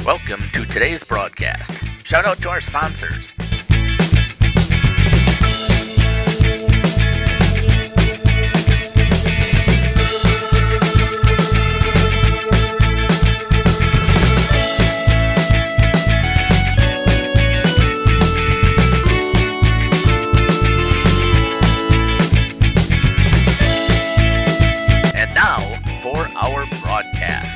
Welcome to today's broadcast. Shout out to our sponsors. And now for our broadcast.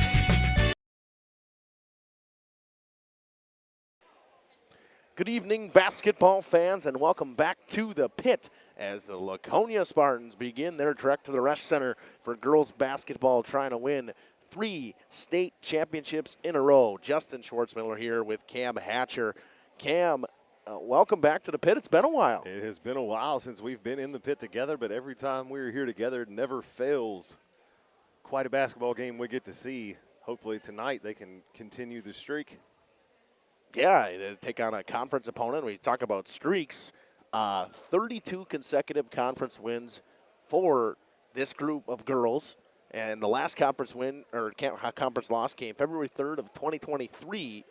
Good evening, basketball fans, and welcome back to the pit as the Laconia Spartans begin their trek to the Resch Center for girls basketball, trying to win 3 state championships in a row. Justin Schwartzmiller here with Cam Hatcher. Cam, welcome back to the pit. It's been a while. It has been a while since we've been in the pit together, but every time we're here together, it never fails. Quite a basketball game we get to see. Hopefully tonight they can continue the streak. Yeah, they take on a conference opponent. We talk about streaks. 32 consecutive conference wins for this group of girls. And the last conference win, or conference loss, came February 3rd of 2023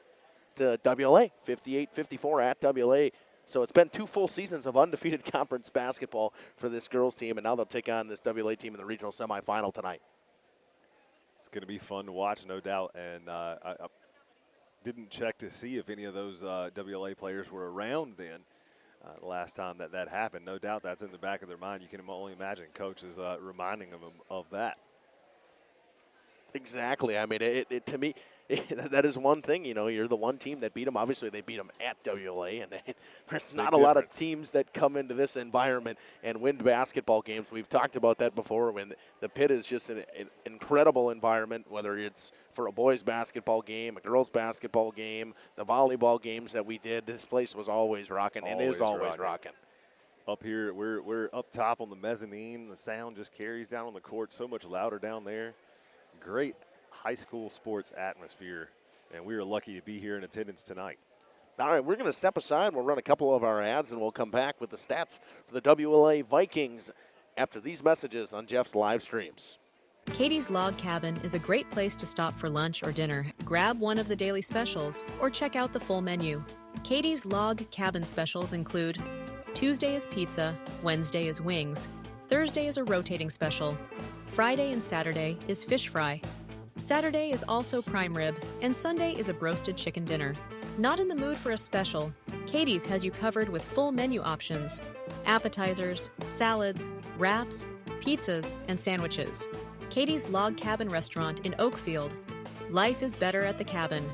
to WLA, 58-54 at WLA. So it's been 2 full seasons of undefeated conference basketball for this girls team, and now they'll take on this WLA team in the regional semifinal tonight. It's going to be fun to watch, no doubt. And I didn't check to see if any of those WLA players were around then the last time that happened. No doubt that's in the back of their mind. You can only imagine coaches reminding them of that. Exactly. I mean, to me, that is one thing. You know, you're the one team that beat them. Obviously, they beat them at WLA, and there's not a lot of teams that come into this environment and win basketball games. We've talked about that before. When the pit is just an incredible environment, whether it's for a boys basketball game, a girls basketball game, the volleyball games that we did. This place was always rocking, and is always rocking. Up here, we're up top on the mezzanine. The sound just carries down on the court so much louder down there. Great high school sports atmosphere, and we are lucky to be here in attendance tonight. All right, we're going to step aside. We'll run a couple of our ads, and we'll come back with the stats for the WLA Vikings after these messages on Jeff's live streams. Katie's Log Cabin is a great place to stop for lunch or dinner. Grab one of the daily specials or check out the full menu. Katie's Log Cabin specials include Tuesday is pizza, Wednesday is wings, Thursday is a rotating special, Friday and Saturday is fish fry. Saturday is also prime rib, and Sunday is a broasted chicken dinner. Not in the mood for a special? Katie's has you covered with full menu options, appetizers, salads, wraps, pizzas, and sandwiches. Katie's Log Cabin Restaurant in Oakfield. Life is better at the cabin.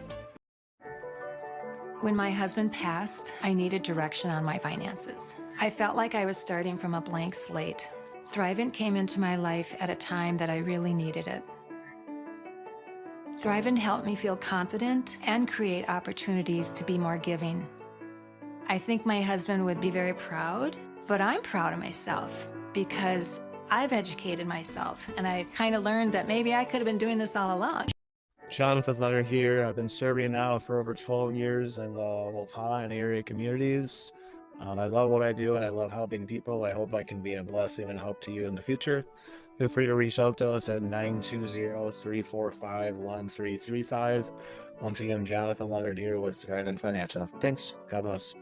When my husband passed, I needed direction on my finances. I felt like I was starting from a blank slate. Thrivent came into my life at a time that I really needed it. Thrivent helped me feel confident and create opportunities to be more giving. I think my husband would be very proud, but I'm proud of myself because I've educated myself and I kind of learned that maybe I could have been doing this all along. Jonathan Leonard here. I've been serving now for over 12 years in the Laconia and area communities. I love what I do and I love helping people. I hope I can be a blessing and help to you in the future. Feel free to reach out to us at 920-345-1335. Once again, Jonathan Leonard here with Trident Financial. Thanks. God bless.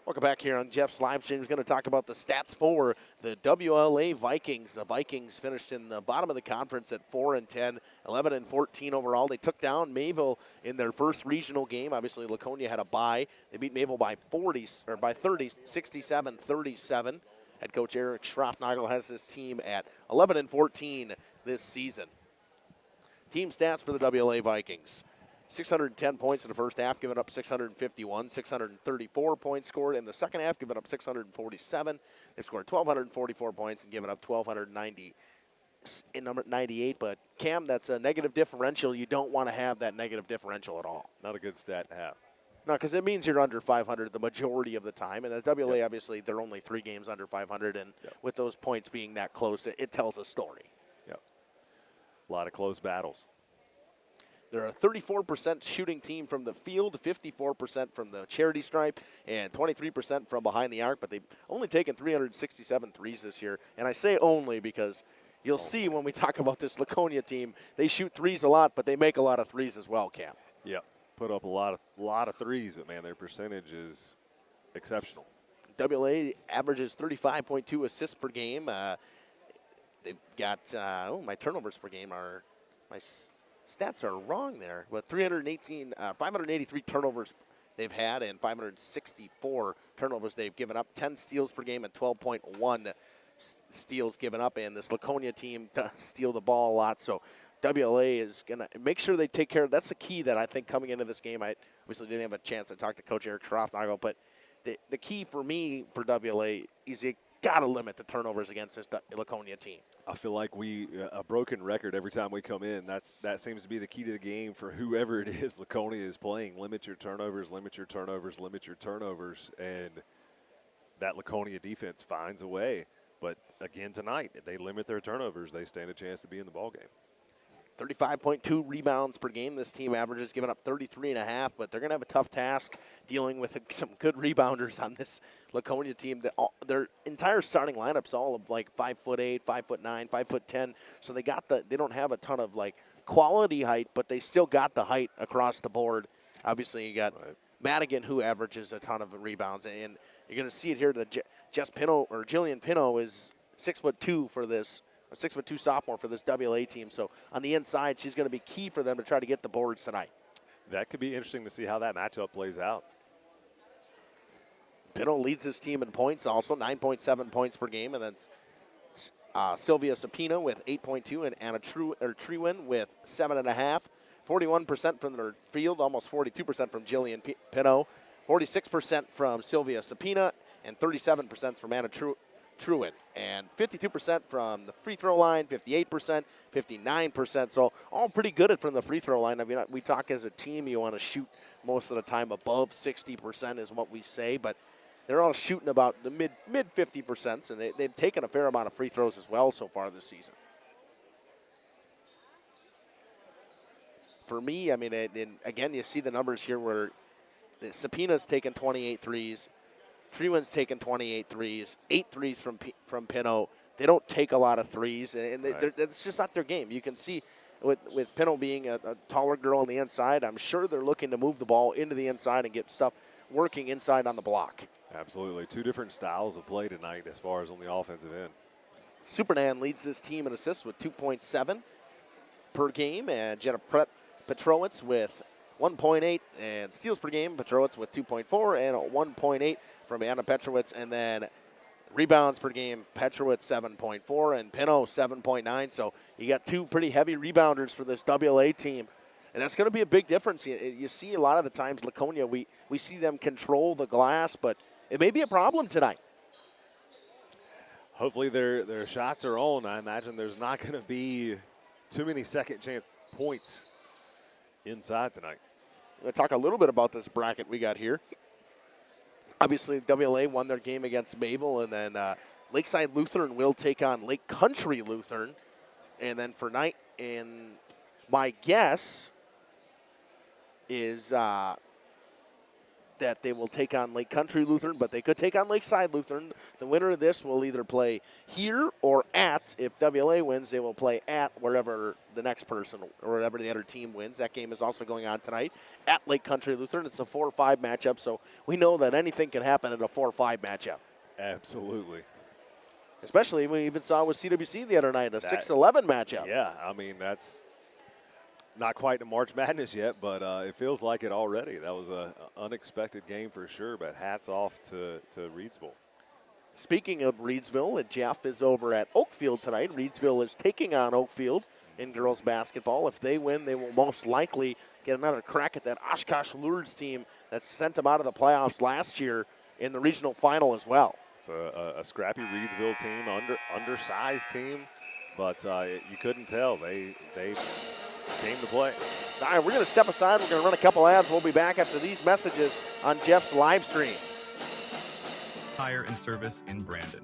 Welcome back here on Jeff's live stream. He's going to talk about the stats for the WLA Vikings. The Vikings finished in the bottom of the conference at 4-10, 11-14 overall. They took down Mayville in their first regional game. Obviously, Laconia had a bye. They beat Mayville by 30, 67-37. Head coach Eric Schroffnagel has his team at 11-14 this season. Team stats for the WLA Vikings. 610 points in the first half, giving up 651, 634 points scored in the second half, giving up 647. They've scored 1,244 points and given up 1,290 in number 98. But, Cam, that's a negative differential. You don't want to have that negative differential at all. Not a good stat to have. No, because it means you're under 500 the majority of the time. And at WLA, obviously, they're only 3 games under 500. And with those points being that close, it tells a story. Yep. A lot of close battles. They're a 34% shooting team from the field, 54% from the charity stripe, and 23% from behind the arc. But they've only taken 367 threes this year. And I say only because, You'll see when we talk about this Laconia team, they shoot threes a lot, but they make a lot of threes as well, Cam. Yep, put up a lot of threes, but man, their percentage is exceptional. WLA averages 35.2 assists per game. They've got my turnovers per game are stats are wrong there, but 583 turnovers they've had and 564 turnovers they've given up. 10 steals per game and 12.1 steals given up, and this Laconia team does steal the ball a lot. So WLA is going to make sure they take care of. That's the key that I think coming into this game. I obviously didn't have a chance to talk to Coach Eric Schroffnagel, but the key for me for WLA is you got to limit the turnovers against this Laconia team. I feel like a broken record every time we come in. That seems to be the key to the game for whoever it is Laconia is playing. Limit your turnovers, limit your turnovers, limit your turnovers, and that Laconia defense finds a way. But again tonight, they limit their turnovers. They stand a chance to be in the ballgame. 35.2 rebounds per game. This team averages giving up 33.5, but they're going to have a tough task dealing with some good rebounders on this Laconia team. Their entire starting lineup's all of like 5'8", 5'9", 5'10". So they don't have a ton of like quality height, but they still got the height across the board. Obviously, you got Madigan, who averages a ton of rebounds, and you're going to see it here. Jillian Pino is 6'2" for this. A 6'2" sophomore for this WLA team. So on the inside, she's going to be key for them to try to get the boards tonight. That could be interesting to see how that matchup plays out. Pino leads his team in points also, 9.7 points per game. And then Sylvia Sapina with 8.2 and Anna Trewin with 7.5. 41% from their field, almost 42% from Jillian Pino, 46% from Sylvia Sapina, and 37% from Anna Trewin, and 52% from the free throw line, 58%, 59%. So all pretty good from the free throw line. I mean, we talk as a team, you want to shoot most of the time above 60% is what we say, but they're all shooting about the mid 50%, and they've taken a fair amount of free throws as well so far this season. For me, I mean, again, you see the numbers here where Sapina's taken 28 threes, Trewin's taken 28 threes, 8 threes from Pino. They don't take a lot of threes, and that's just not their game. You can see with Pino being a taller girl on the inside, I'm sure they're looking to move the ball into the inside and get stuff working inside on the block. Absolutely. Two different styles of play tonight as far as on the offensive end. Supernan leads this team in assists with 2.7 per game, and Jenna Petrowitz with 1.8, and steals per game, Petrowitz with 2.4 and 1.8 from Anna Petrowitz, and then rebounds per game, Petrowitz 7.4 and Pino 7.9. So you got two pretty heavy rebounders for this WLA team, and that's going to be a big difference. You see a lot of the times Laconia, we see them control the glass, but it may be a problem tonight. Hopefully their shots are on. I imagine there's not going to be too many second chance points inside tonight. I'm going to talk a little bit about this bracket we got here. Obviously, WLA won their game against Mabel, and then Lakeside Lutheran will take on Lake Country Lutheran. And then for night, and my guess is that they will take on Lake Country Lutheran, but they could take on Lakeside Lutheran. The winner of this will either play here or at. If WLA wins, they will play at wherever the next person or wherever the other team wins. That game is also going on tonight at Lake Country Lutheran. It's a 4-5 matchup, so we know that anything can happen in a 4-5 matchup. Absolutely. Especially we even saw with CWC the other night, a 6-11 matchup. Yeah, I mean, that's not quite the March Madness yet, but it feels like it already. That was an unexpected game for sure, but hats off to Reedsville. Speaking of Reedsville, Jeff is over at Oakfield tonight. Reedsville is taking on Oakfield in girls basketball. If they win, they will most likely get another crack at that Oshkosh Lourdes team that sent them out of the playoffs last year in the regional final as well. It's a scrappy Reedsville team, undersized team, but you couldn't tell. They came to play. All right, we're going to step aside. We're going to run a couple ads. We'll be back after these messages on Jeff's live streams. Tire and Service in Brandon.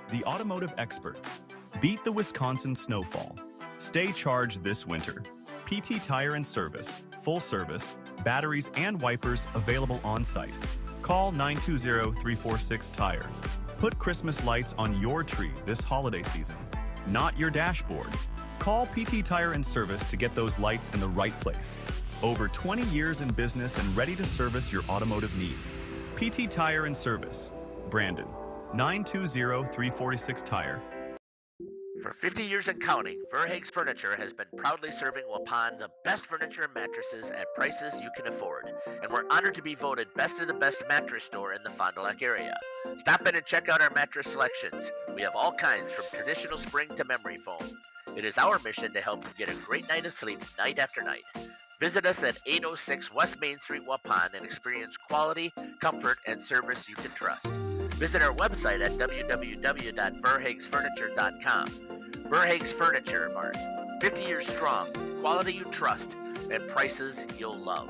The automotive experts. Beat the Wisconsin snowfall. Stay charged this winter. PT Tire and Service. Full service. Batteries and wipers available on site. Call 920-346-TIRE. Put Christmas lights on your tree this holiday season. not your dashboard. Call PT Tire and Service to get those lights in the right place. Over 20 years in business and ready to service your automotive needs. PT Tire and Service. Brandon, 920-346 Tire. For 50 years and counting, Verhaeg's Furniture has been proudly serving Waupun the best furniture and mattresses at prices you can afford. And we're honored to be voted best of the best mattress store in the Fond du Lac area. Stop in and check out our mattress selections. We have all kinds from traditional spring to memory foam. It is our mission to help you get a great night of sleep night after night. Visit us at 806 West Main Street, Waupun, and experience quality, comfort, and service you can trust. Visit our website at www.verhaegsfurniture.com. Verhaeg's Furniture Mart. 50 years strong, quality you trust, and prices you'll love.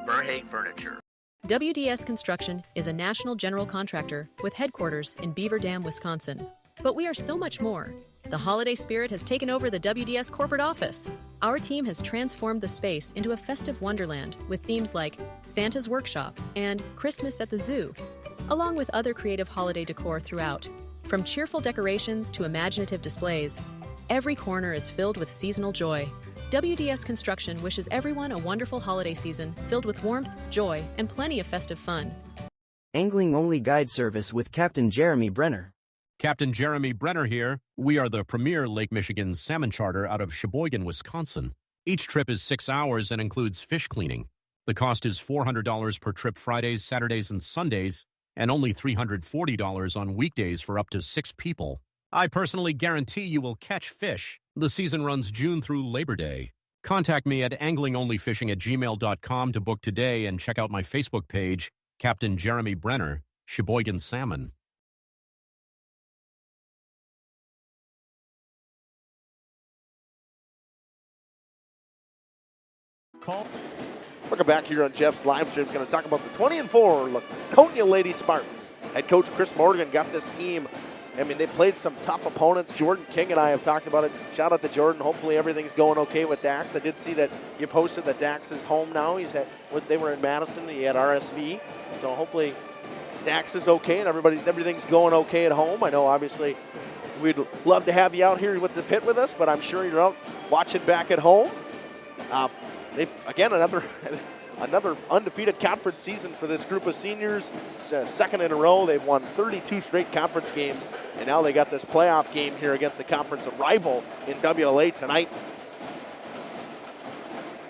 Verhaeg Furniture. WDS Construction is a national general contractor with headquarters in Beaver Dam, Wisconsin. But we are so much more. The holiday spirit has taken over the WDS corporate office. Our team has transformed the space into a festive wonderland with themes like Santa's Workshop and Christmas at the Zoo, along with other creative holiday decor throughout. From cheerful decorations to imaginative displays, every corner is filled with seasonal joy. WDS Construction wishes everyone a wonderful holiday season filled with warmth, joy, and plenty of festive fun. Angling-only guide service with Captain Jeremy Brenner. Captain Jeremy Brenner here. We are the premier Lake Michigan salmon charter out of Sheboygan, Wisconsin. Each trip is 6 hours and includes fish cleaning. The cost is $400 per trip Fridays, Saturdays, and Sundays, and only $340 on weekdays for up to 6 people. I personally guarantee you will catch fish. The season runs June through Labor Day. Contact me at anglingonlyfishing@gmail.com to book today and check out my Facebook page, Captain Jeremy Brenner, Sheboygan Salmon. Welcome back here on Jeff's live stream. We're going to talk about the 20-4 Laconia Lady Spartans. Head coach Chris Morgan got this team. I mean, they played some tough opponents. Jordan King and I have talked about it. Shout out to Jordan. Hopefully everything's going okay with Dax. I did see that you posted that Dax is home now. They were in Madison. He had RSV. So hopefully Dax is okay and everything's going okay at home. I know obviously we'd love to have you out here with the pit with us, but I'm sure you're out watching back at home. Again, another undefeated conference season for this group of seniors. It's second in a row. They've won 32 straight conference games, and now they got this playoff game here against a conference rival in WLA tonight.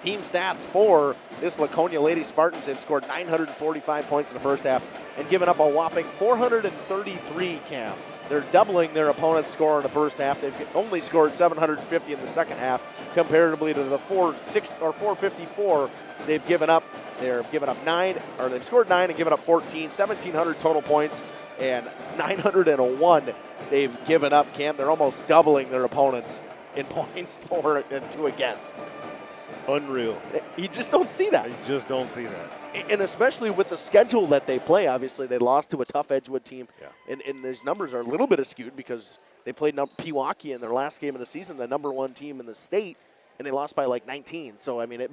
Team stats for this Laconia Lady Spartans: they've scored 945 points in the first half and given up a whopping 433, Cam. They're doubling their opponent's score in the first half. They've only scored 750 in the second half, comparatively to the 454 they've given up. They've scored 9 and given up 14, 1,700 total points, and 901 they've given up, Cam. They're almost doubling their opponents in points for and 2 against. Unreal. You just don't see that. You just don't see that. And especially with the schedule that they play, obviously they lost to a tough Edgewood team. Yeah. And these numbers are a little bit skewed because they played Pewaukee in their last game of the season, the #1 team in the state, and they lost by like 19. So, I mean,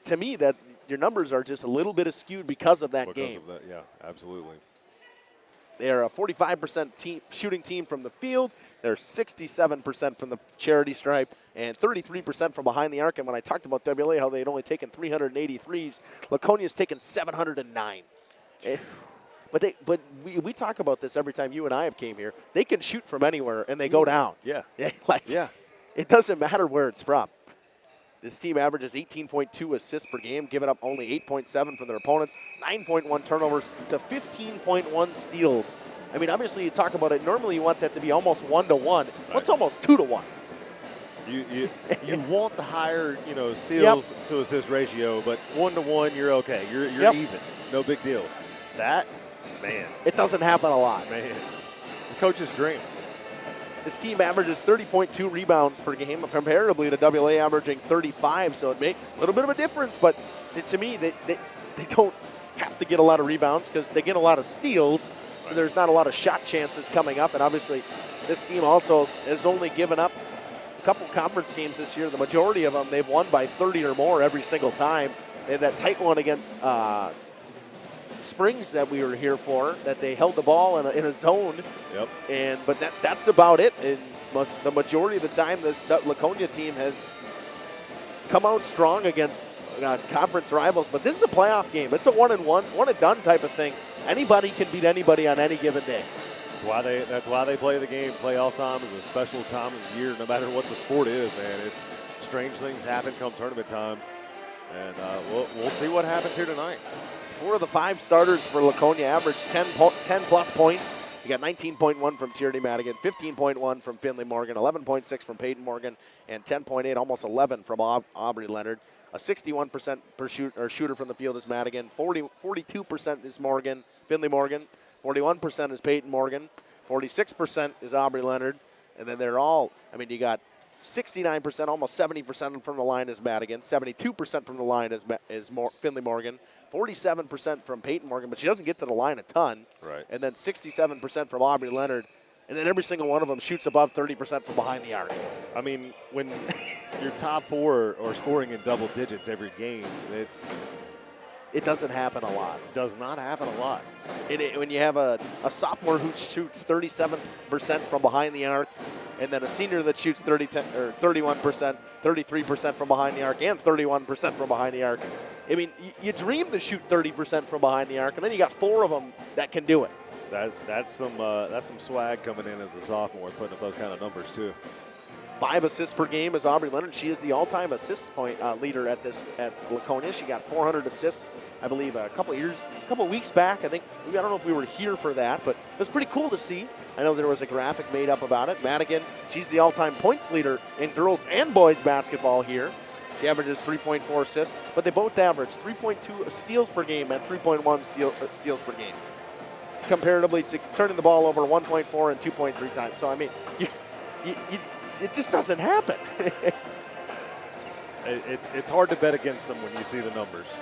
to me, that your numbers are just a little bit skewed because of that game. Because of that, yeah, absolutely. They're a 45% shooting team from the field. They're 67% from the charity stripe and 33% from behind the arc. And when I talked about WLA, how they'd only taken 383s, Laconia's taken 709. But we talk about this every time you and I have came here. They can shoot from anywhere, and they go down. Yeah. Yeah. It doesn't matter where it's from. This team averages 18.2 assists per game, giving up only 8.7 from their opponents, 9.1 turnovers to 15.1 steals. I mean, obviously, you talk about it. Normally, you want that to be almost 1-to-1. Right. What's almost 2-to-1? You want the higher, steals to assist ratio, but 1-to-1, you're okay. You're even. No big deal. That, man. It doesn't happen a lot. Man. The coach's dream. This team averages 30.2 rebounds per game, comparably to WLA averaging 35, so it makes a little bit of a difference, but to me, they don't have to get a lot of rebounds because they get a lot of steals, so there's not a lot of shot chances coming up, and obviously this team also has only given up a couple conference games this year. The majority of them, they've won by 30 or more every single time. They had that tight one against Springs that we were here for, that they held the ball in a zone. Yep. But that's about it. And the majority of the time this Laconia team has come out strong against conference rivals, but this is a playoff game. It's a one and done type of thing. Anybody can beat anybody on any given day. That's why they play the game. Playoff time is a special time of year, no matter what the sport is, man. Strange things happen come tournament time, and we'll see what happens here tonight. 4 of the 5 starters for Laconia averaged 10-plus points. You got 19.1 from Tierney Madigan, 15.1 from Finley Morgan, 11.6 from Peyton Morgan, and 10.8, almost 11 from Aubrey Leonard. A 61% shooter from the field is Madigan. 42% is Finley Morgan. 41% is Peyton Morgan. 46% is Aubrey Leonard. And then they're all, you got 69%, almost 70% from the line is Madigan. 72% from the line is Finley Morgan. 47% from Peyton Morgan, but she doesn't get to the line a ton. Right. And then 67% from Aubrey Leonard. And then every single one of them shoots above 30% from behind the arc. When your top 4 are scoring in double digits every game, it doesn't happen a lot. It does not happen a lot. When you have a sophomore who shoots 37% from behind the arc, and then a senior that shoots 31%, 33% from behind the arc, and 31% from behind the arc. You dream to shoot 30% from behind the arc, and then you got 4 of them that can do it. That's some swag coming in as a sophomore, putting up those kind of numbers too. 5 assists per game is Aubrey Leonard. She is the all-time assist point leader at Laconia. She got 400 assists, I believe, a couple weeks back. I don't know if we were here for that, but it was pretty cool to see. I know there was a graphic made up about it. Madigan, she's the all-time points leader in girls and boys basketball here. She averages 3.4 assists, but they both average 3.2 steals per game and 3.1 steals per game, comparatively to turning the ball over 1.4 and 2.3 times. So, it just doesn't happen. It's hard to bet against them when you see the numbers.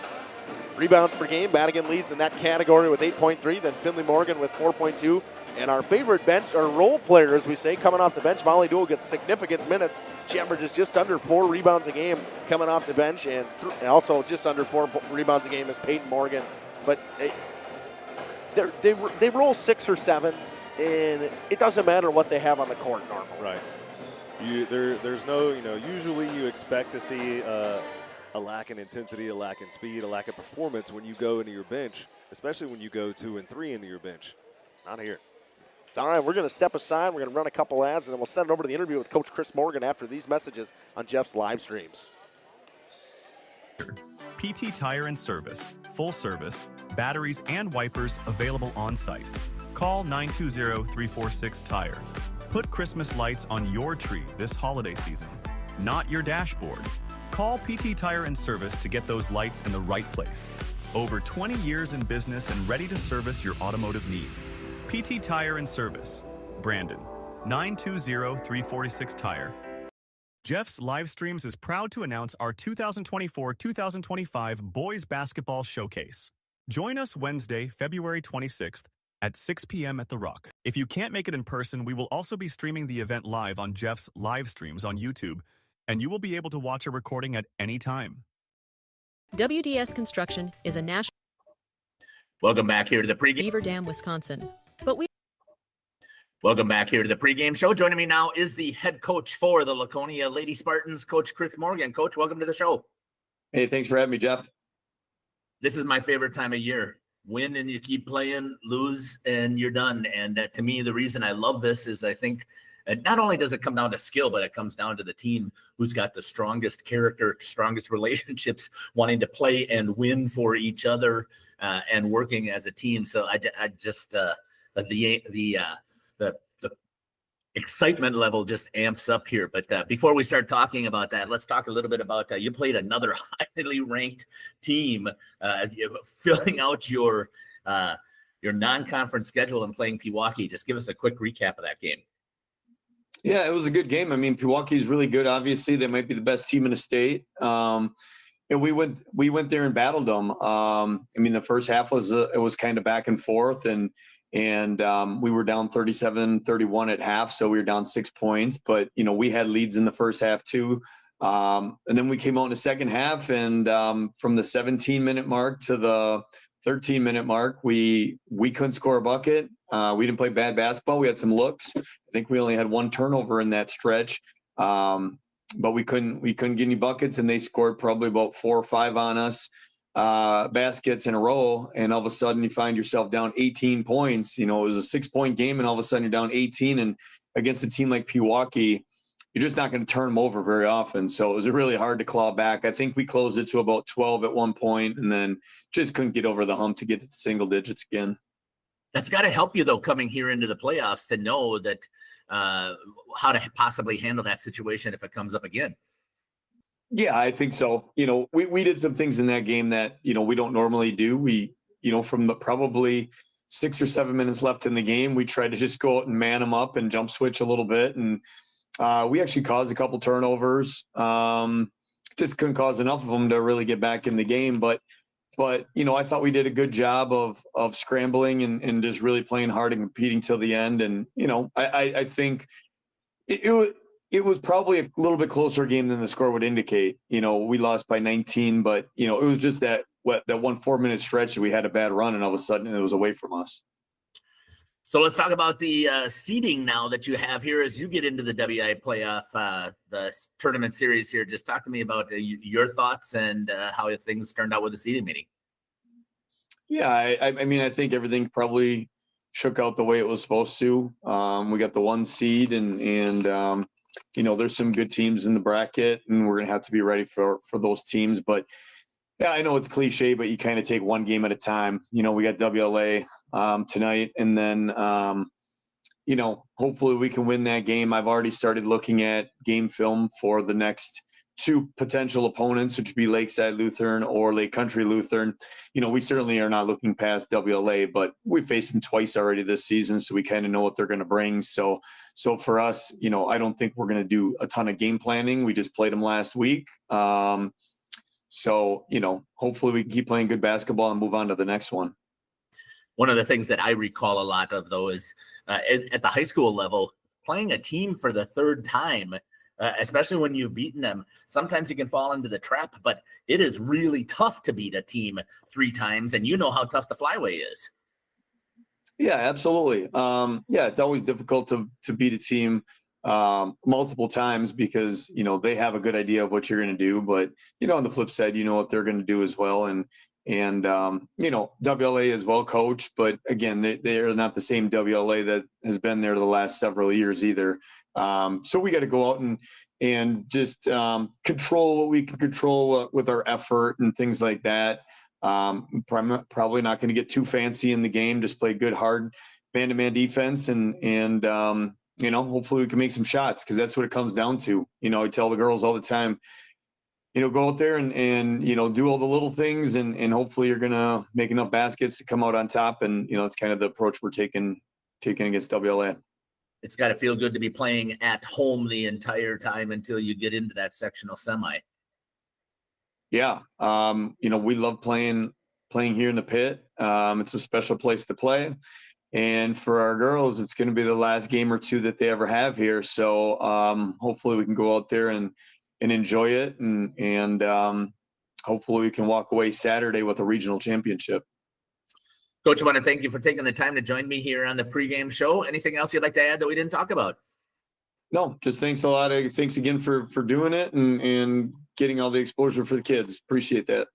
Rebounds per game, Madigan leads in that category with 8.3, then Finley Morgan with 4.2. And our favorite bench, or role player, as we say, coming off the bench, Molly Dool gets significant minutes. She averages just under 4 rebounds a game coming off the bench, and also just under 4 rebounds a game is Peyton Morgan. But they roll 6 or 7, and it doesn't matter what they have on the court normally. Right. There's no, usually you expect to see a lack in intensity, a lack in speed, a lack of performance when you go into your bench, especially when you go 2 and 3 into your bench. Not here. All right, we're going to step aside. We're going to run a couple ads, and then we'll send it over to the interview with Coach Chris Morgan after these messages on Jeff's live streams. PT Tire and Service, full service, batteries and wipers available on site. Call 920-346-TIRE. Put Christmas lights on your tree this holiday season, not your dashboard. Call PT Tire and Service to get those lights in the right place. Over 20 years in business and ready to service your automotive needs. PT Tire and Service, Brandon, 920-346-TIRE. Jeff's Live Streams is proud to announce our 2024-2025 Boys Basketball Showcase. Join us Wednesday, February 26th at 6 p.m. at The Rock. If you can't make it in person, we will also be streaming the event live on Jeff's Live Streams on YouTube, and you will be able to watch a recording at any time. WDS Construction is a national. Welcome back here to the pregame. Beaver Dam, Wisconsin. Welcome back here to the pregame show. Joining me now is the head coach for the Laconia Lady Spartans, Coach Chris Morgan. Coach, welcome to the show. Hey, thanks for having me, Jeff. This is my favorite time of year. Win and you keep playing, lose and you're done. And to me, the reason I love this is I think not only does it come down to skill, but it comes down to the team who's got the strongest character, strongest relationships, wanting to play and win for each other and working as a team. So I just the excitement level just amps up here. But before we start talking about that, let's talk a little bit about you played another highly ranked team, filling out your non-conference schedule and playing Pewaukee. Just give us a quick recap of that game. Yeah, it was a good game. Pewaukee's really good. Obviously, they might be the best team in the state. And we went there and battled them. The first half was kind of back and forth, and we were down 37-31 at half, so we were down 6 points. But we had leads in the first half too. And then we came out in the second half, and from the 17-minute mark to the 13-minute mark, we couldn't score a bucket. We didn't play bad basketball. We had some looks, I think we only had one turnover in that stretch. But we couldn't get any buckets, and they scored probably about 4 or 5 on us baskets in a row. And all of a sudden you find yourself down 18 points. You know, it was a 6-point game, and all of a sudden you're down 18, and against a team like Pewaukee, you're just not going to turn them over very often. So it was really hard to claw back. I think we closed it to about 12 at one point, and then just couldn't get over the hump to get to single digits again. That's got to help you, though, coming here into the playoffs, to know that how to possibly handle that situation if it comes up again. Yeah, I think so. You know, we did some things in that game that, you know, we don't normally do. We, you know, from the probably 6 or 7 minutes left in the game, we tried to just go out and man them up and jump switch a little bit. And we actually caused a couple turnovers. Just couldn't cause enough of them to really get back in the game. But you know, I thought we did a good job of scrambling and just really playing hard and competing till the end. And, you know, I think it was probably a little bit closer game than the score would indicate. You know, we lost by 19, but, you know, it was just that 1 4-minute stretch that we had a bad run, and all of a sudden it was away from us. So let's talk about the seeding now that you have here as you get into the WI playoff, the tournament series here. Just talk to me about your thoughts and how things turned out with the seeding meeting. Yeah, I mean, I think everything probably shook out the way it was supposed to. We got the 1 seed, and you know, there's some good teams in the bracket, and we're going to have to be ready for those teams. But yeah, I know it's cliche, but you kind of take one game at a time. You know, we got WLA tonight, and then, you know, hopefully we can win that game. I've already started looking at game film for the next 2 potential opponents, which would be Lakeside Lutheran or Lake Country Lutheran. You know, we certainly are not looking past WLA, but we faced them twice already this season, so we kind of know what they're going to bring. So for us, you know, I don't think we're going to do a ton of game planning. We just played them last week. So, you know, hopefully we can keep playing good basketball and move on to the next one. One of the things that I recall a lot of, though, is at the high school level, playing a team for the 3rd time, especially when you've beaten them. Sometimes you can fall into the trap, but it is really tough to beat a team 3 times, and you know how tough the flyway is. Yeah, absolutely. Yeah, it's always difficult to beat a team multiple times because, you know, they have a good idea of what you're going to do, but, you know, on the flip side, you know what they're going to do as well. And you know, WLA is well coached, but again, they are not the same WLA that has been there the last several years either. So we got to go out and just control what we can control with our effort and things like that. Probably not going to get too fancy in the game. Just play good, hard man-to-man defense, and you know, hopefully we can make some shots, because that's what it comes down to. You know, I tell the girls all the time, you know, go out there and you know, do all the little things, and hopefully you're going to make enough baskets to come out on top. And, you know, it's kind of the approach we're taking against WLA. It's got to feel good to be playing at home the entire time until you get into that sectional semi. Yeah. You know, we love playing here in the pit. It's a special place to play. And for our girls, it's going to be the last game or 2 that they ever have here. So hopefully we can go out there and enjoy it, and hopefully we can walk away Saturday with a regional championship. Coach, I want to thank you for taking the time to join me here on the pregame show. Anything else you'd like to add that we didn't talk about? No, just thanks a lot. Thanks again for doing it and getting all the exposure for the kids. Appreciate that.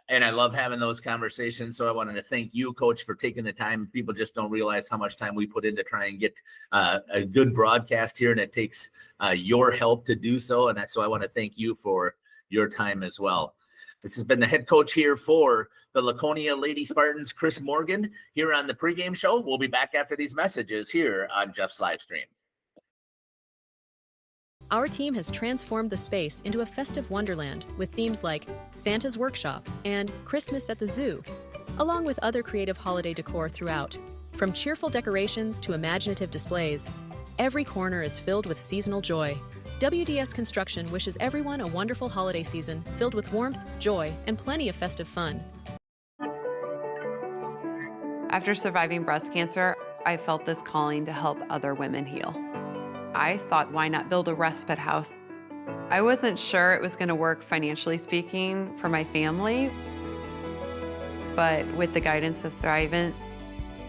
And I love having those conversations. So I wanted to thank you, Coach, for taking the time. People just don't realize how much time we put in to try and get a good broadcast here, and it takes your help to do so. And so I want to thank you for your time as well. This has been the head coach here for the Laconia Lady Spartans, Chris Morgan, here on the pregame show. We'll be back after these messages here on Jeff's live stream. Our team has transformed the space into a festive wonderland with themes like Santa's Workshop and Christmas at the Zoo, along with other creative holiday decor throughout. From cheerful decorations to imaginative displays, every corner is filled with seasonal joy. WDS Construction wishes everyone a wonderful holiday season filled with warmth, joy, and plenty of festive fun. After surviving breast cancer, I felt this calling to help other women heal. I thought, why not build a respite house? I wasn't sure it was going to work financially speaking for my family, but with the guidance of Thrivent,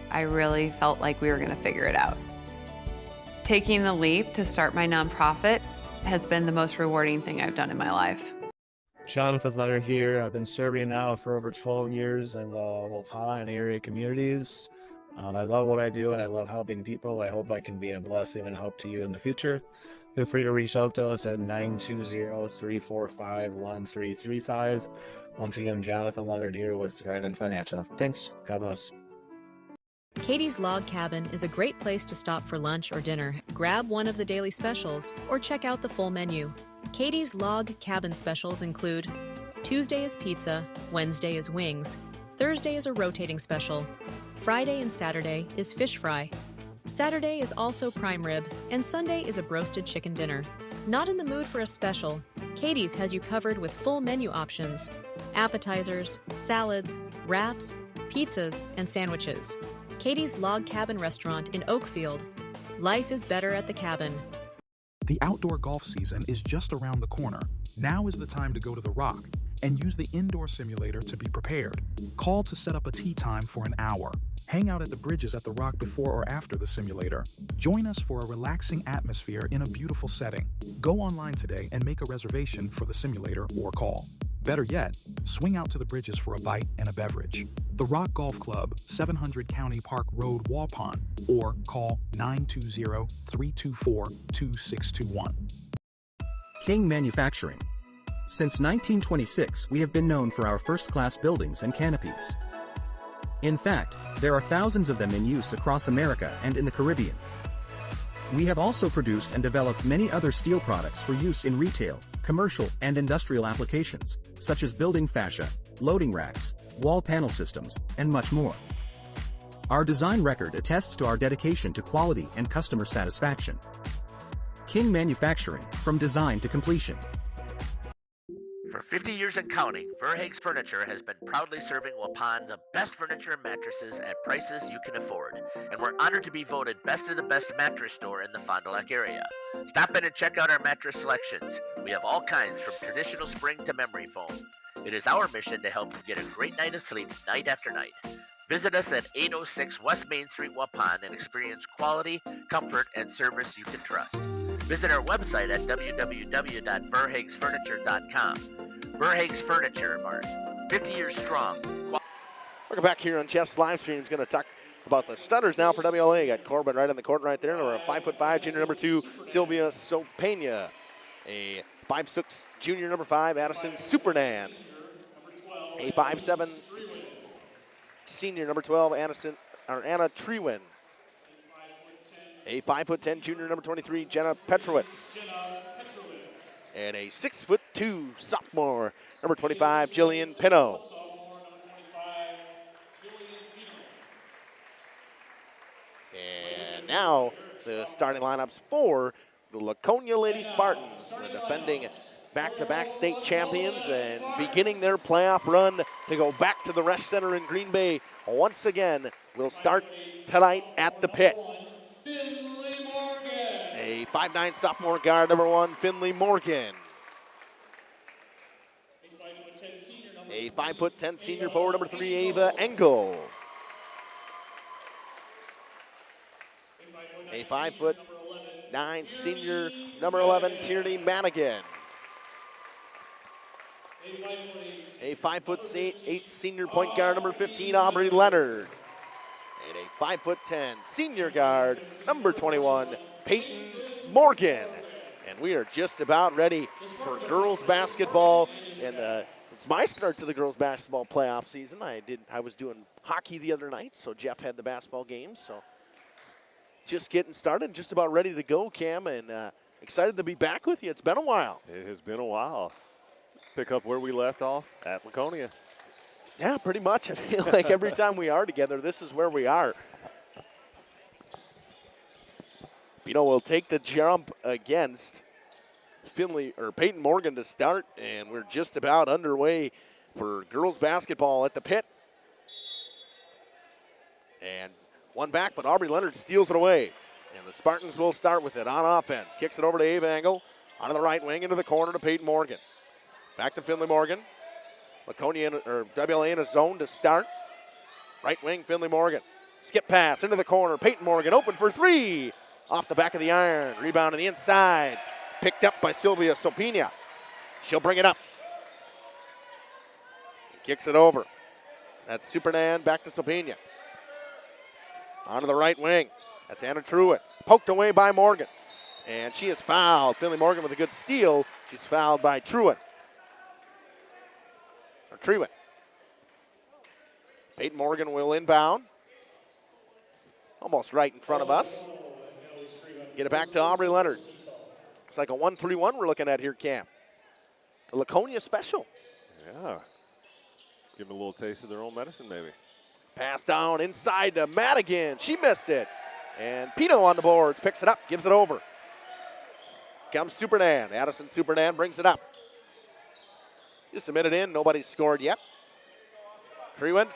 I really felt like we were going to figure it out. Taking the leap to start my nonprofit has been the most rewarding thing I've done in my life. Jonathan Leonard here. I've been serving now for over 12 years in the Laconia and area communities. I love what I do and I love helping people. I hope I can be a blessing and help to you in the future. Feel free to reach out to us at 920-345-1335. Once again, Jonathan Leonard here with Trident Financial. Thanks. God bless. Katie's Log Cabin is a great place to stop for lunch or dinner. Grab one of the daily specials or check out the full menu. Katie's Log Cabin specials include Tuesday is pizza, Wednesday is wings, Thursday is a rotating special, Friday and Saturday is fish fry, Saturday is also prime rib, and Sunday is a broasted chicken dinner. Not in the mood for a special? Katie's has you covered with full menu options, appetizers, salads, wraps, pizzas, and sandwiches. Katie's Log Cabin Restaurant in Oakfield. Life is better at the cabin. The outdoor golf season is just around the corner. Now is the time to go to the Rock and use the indoor simulator to be prepared. Call to set up a tee time for an hour. Hang out at the bridges at the Rock before or after the simulator. Join us for a relaxing atmosphere in a beautiful setting. Go online today and make a reservation for the simulator or call. Better yet, swing out to the bridges for a bite and a beverage. The Rock Golf Club, 700 County Park Road, Waupun, or call 920-324-2621. King Manufacturing. Since 1926, we have been known for our first-class buildings and canopies. In fact, there are thousands of them in use across America and in the Caribbean. We have also produced and developed many other steel products for use in retail, commercial, and industrial applications, such as building fascia, loading racks, wall panel systems, and much more. Our design record attests to our dedication to quality and customer satisfaction. King Manufacturing, from design to completion. For 50 years and counting, Verhaeg's Furniture has been proudly serving Waupun the best furniture and mattresses at prices you can afford. And we're honored to be voted best of the best mattress store in the Fond du Lac area. Stop in and check out our mattress selections. We have all kinds from traditional spring to memory foam. It is our mission to help you get a great night of sleep night after night. Visit us at 806 West Main Street, Waupun, and experience quality, comfort, and service you can trust. Visit our website at www.verhaegsfurniture.com. Verhaeg's Furniture Mart, 50 years strong. Welcome back here on Jeff's live stream. He's going to talk about the stunners now for WLA. Got Corbin right on the court right there. And we're a 5'5", junior number 2, Sylvia Sopena. A 5'6", junior number 5, Addison Supernan. A 5'7", senior number 12, Anna Trewin. A 5'10", junior number 23, Jenna Petrowitz. And a 6'2", sophomore, number 25, Jillian Pino. And now the starting lineups for the Laconia Lady Spartans, the defending back-to-back state champions and beginning their playoff run to go back to the Resch Center in Green Bay once again. Will start tonight at the pit. A 5'9" sophomore guard, number 1, Finley Morgan. A 5'10" senior forward, number 3, Ava Engel. A 5'9" senior, number 11, Tierney Madigan. A 5'8" senior point guard, number 15, Aubrey Leonard. And a 5'10" senior guard, number 21, Peyton Morgan. And we are just about ready for girls basketball. And it's my start to the girls basketball playoff season. I was doing hockey the other night, so Jeff had the basketball games. So just getting started, just about ready to go, Cam, and excited to be back with you. It's been a while. It has been a while. Pick up where we left off at Laconia. Yeah, pretty much. I feel like every time we are together, this is where we are. We'll take the jump against Peyton Morgan to start, and we're just about underway for girls basketball at the pit. And one back, but Aubrey Leonard steals it away. And the Spartans will start with it on offense. Kicks it over to Ava Engel, onto the right wing, into the corner to Peyton Morgan. Back to Finley Morgan. Laconia or WLA in a zone to start. Right wing, Finley Morgan. Skip pass into the corner. Peyton Morgan open for 3. off the back of the iron. Rebound on the inside. Picked up by Sylvia Sopina. She'll bring it up. Kicks it over. That's Supernan back to Sopina. Onto the right wing. That's Anna Truitt. Poked away by Morgan. And she is fouled. Finley Morgan with a good steal. She's fouled by Truitt. Peyton Morgan will inbound. Almost right in front of us. Get it back to Aubrey Leonard. It's like a 1-3-1 we're looking at here, Cam. The Laconia special. Yeah. Give them a little taste of their own medicine, maybe. Pass down inside to Madigan. She missed it. And Pino on the boards. Picks it up. Gives it over. Comes Supernan. Addison Supernan brings it up. Just a minute in. Nobody's scored yet. Trewen.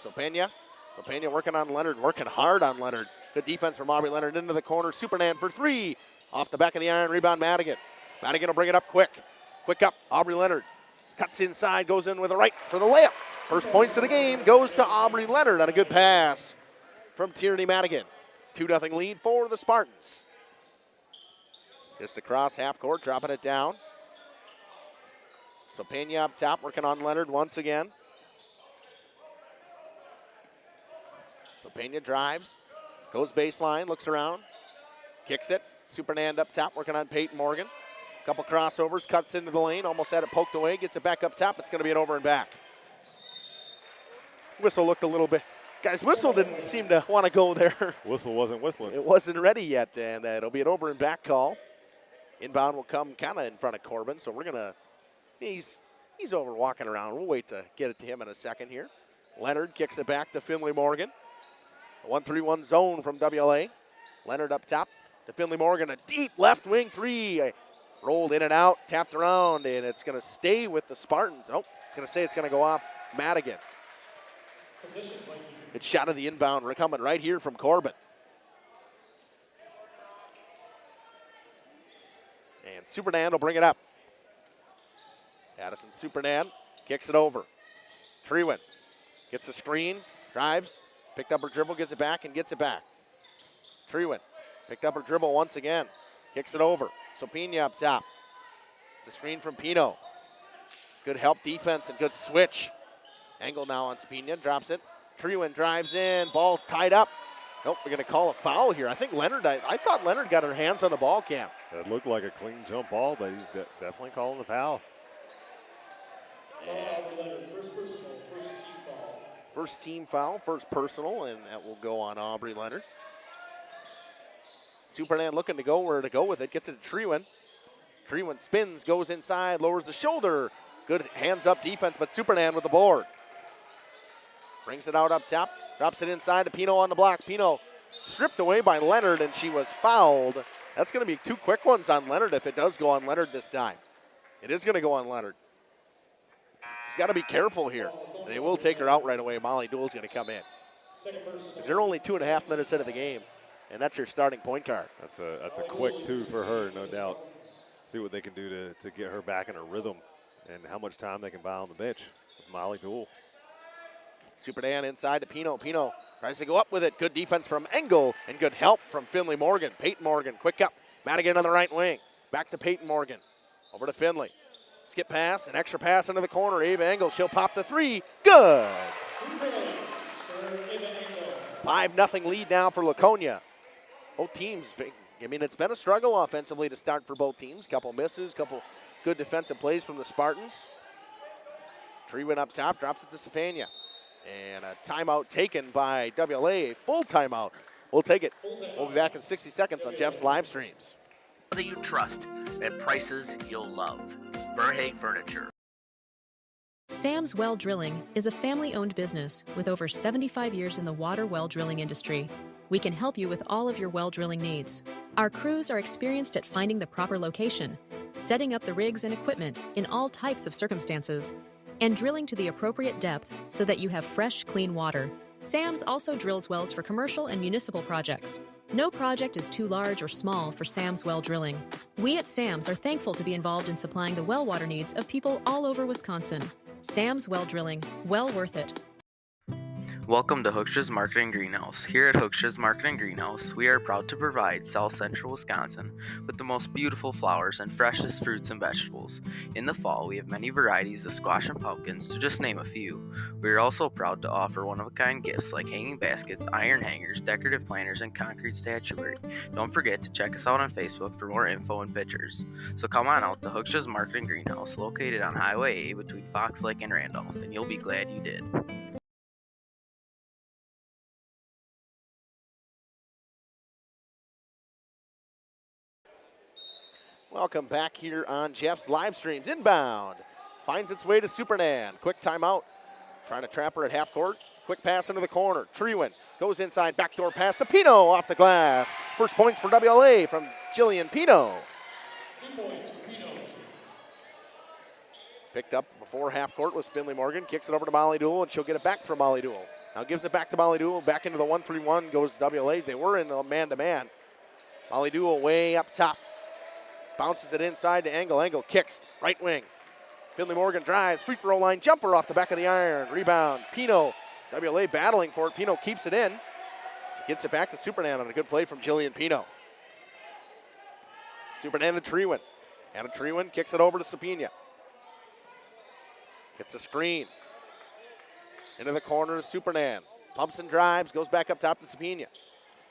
Sopena. Sopena working on Leonard. Working hard on Leonard. Good defense from Aubrey Leonard into the corner. Supernan for three. Off the back of the iron. Rebound Madigan. Madigan will bring it up quick. Quick up. Aubrey Leonard. Cuts inside. Goes in with a right for the layup. First points of the game goes to Aubrey Leonard on a good pass from Tierney Madigan. 2-0 lead for the Spartans. Just across half court, dropping it down. So Pena up top, working on Leonard once again. So Pena drives, goes baseline, looks around, kicks it. Supernan up top, working on Peyton Morgan. Couple crossovers, cuts into the lane, almost had it poked away, gets it back up top. It's going to be an over and back. Whistle looked a little bit. Guys, Whistle didn't seem to want to go there. Whistle wasn't whistling. It wasn't ready yet, and it'll be an over and back call. Inbound will come kind of in front of Corbin, so we're going to, he's over walking around. We'll wait to get it to him in a second here. Leonard kicks it back to Finley Morgan. A 1-3-1 zone from WLA. Leonard up top to Finley Morgan. A deep left wing three. Rolled in and out, tapped around, and it's going to stay with the Spartans. Oh, it's going to say it's going to go off Madigan. It's shot of the inbound. We're coming right here from Corbin. And Supernan will bring it up. Addison Supernan kicks it over. Trewen gets a screen, drives, picked up her dribble, gets it back, and gets it back. Trewen picked up her dribble once again, kicks it over. Sopina up top. It's a screen from Pino. Good help defense and good switch. Angle now on Sopina, drops it. Trewen drives in, ball's tied up. Nope, we're going to call a foul here. I think Leonard, I thought Leonard got her hands on the ball, Cam. It looked like a clean jump ball, but he's definitely calling the foul. First team foul, first personal, and that will go on Aubrey Leonard. Supernan looking to go where to go with it, gets it to Trewen. Trewen spins, goes inside, lowers the shoulder. Good hands up defense, but Supernan with the board. Brings it out up top, drops it inside to Pino on the block. Pino stripped away by Leonard, and she was fouled. That's going to be two quick ones on Leonard if it does go on Leonard this time. It is going to go on Leonard. He's got to be careful here. They will take her out right away. Molly Dool's going to come in. They're only 2.5 minutes into the game, and that's your starting point guard. That's a quick two for her, no doubt. See what they can do to get her back in her rhythm and how much time they can buy on the bench with Molly Dool. Supernan inside to Pino. Pino tries to go up with it. Good defense from Engel and good help from Finley Morgan. Peyton Morgan, quick up. Madigan on the right wing. Back to Peyton Morgan. Over to Finley. Skip pass, an extra pass into the corner. Ava Engel, she'll pop the three. Good. 5-0 lead now for Laconia. Both teams, I mean, it's been a struggle offensively to start for both teams. Couple misses, couple good defensive plays from the Spartans. Trewen up top, drops it to Sopena. And a timeout taken by WLA, full timeout. We'll take it. We'll be back in 60 seconds on Jeff's live streams. That you trust and prices you'll love. Verhaeg Furniture. Sam's Well Drilling is a family-owned business with over 75 years in the water well drilling industry. We can help you with all of your well drilling needs. Our crews are experienced at finding the proper location, setting up the rigs and equipment in all types of circumstances, and drilling to the appropriate depth so that you have fresh, clean water. Sam's also drills wells for commercial and municipal projects. No project is too large or small for Sam's Well Drilling. We at Sam's are thankful to be involved in supplying the well water needs of people all over Wisconsin. Sam's Well Drilling, well worth it. Welcome to Hooksha's Marketing Greenhouse. Here at Hooksha's Marketing Greenhouse, we are proud to provide South Central Wisconsin with the most beautiful flowers and freshest fruits and vegetables. In the fall, we have many varieties of squash and pumpkins, to just name a few. We are also proud to offer one-of-a-kind gifts like hanging baskets, iron hangers, decorative planters, and concrete statuary. Don't forget to check us out on Facebook for more info and pictures. So come on out to Hooksha's Marketing Greenhouse, located on Highway A between Fox Lake and Randolph, and you'll be glad you did. Welcome back here on Jeff's live streams. Inbound. Finds its way to Supernan. Quick timeout. Trying to trap her at half court. Quick pass into the corner. Trewin goes inside. Backdoor pass to Pino off the glass. First points for WLA from Jillian Pino. 2 points for Pino. Picked up before half court was Finley Morgan. Kicks it over to Molly Duell, and she'll get it back from Molly Duell. Now gives it back to Molly Duell. Back into the 1-3-1 goes WLA. They were in the man-to-man. Molly Duell way up top. Bounces it inside to Engel. Engel kicks, right wing. Finley Morgan drives, free throw line jumper off the back of the iron. Rebound, Pino. WLA battling for it. Pino keeps it in. Gets it back to Supernan on a good play from Jillian Pino. Supernan to Trewin. Anna Trewin kicks it over to Sapina. Gets a screen. Into the corner to Supernan. Pumps and drives, goes back up top to Sapina.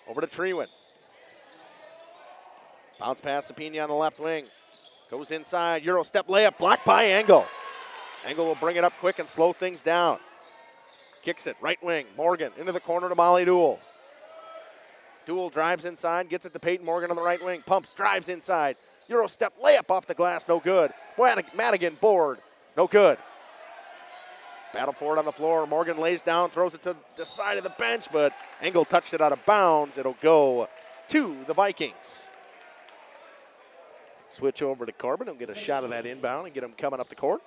Over to Trewin. Bounce pass Sapina on the left wing. Goes inside, Euro step layup, blocked by Engel. Engel will bring it up quick and slow things down. Kicks it, right wing, Morgan into the corner to Molly Duell. Duell drives inside, gets it to Peyton Morgan on the right wing. Pumps, drives inside. Euro step layup off the glass, no good. Madigan board, no good. Battle for it on the floor. Morgan lays down, throws it to the side of the bench, but Engel touched it out of bounds. It'll go to the Vikings. Switch over to Corbin and get a shot of that inbound and get him coming up the court.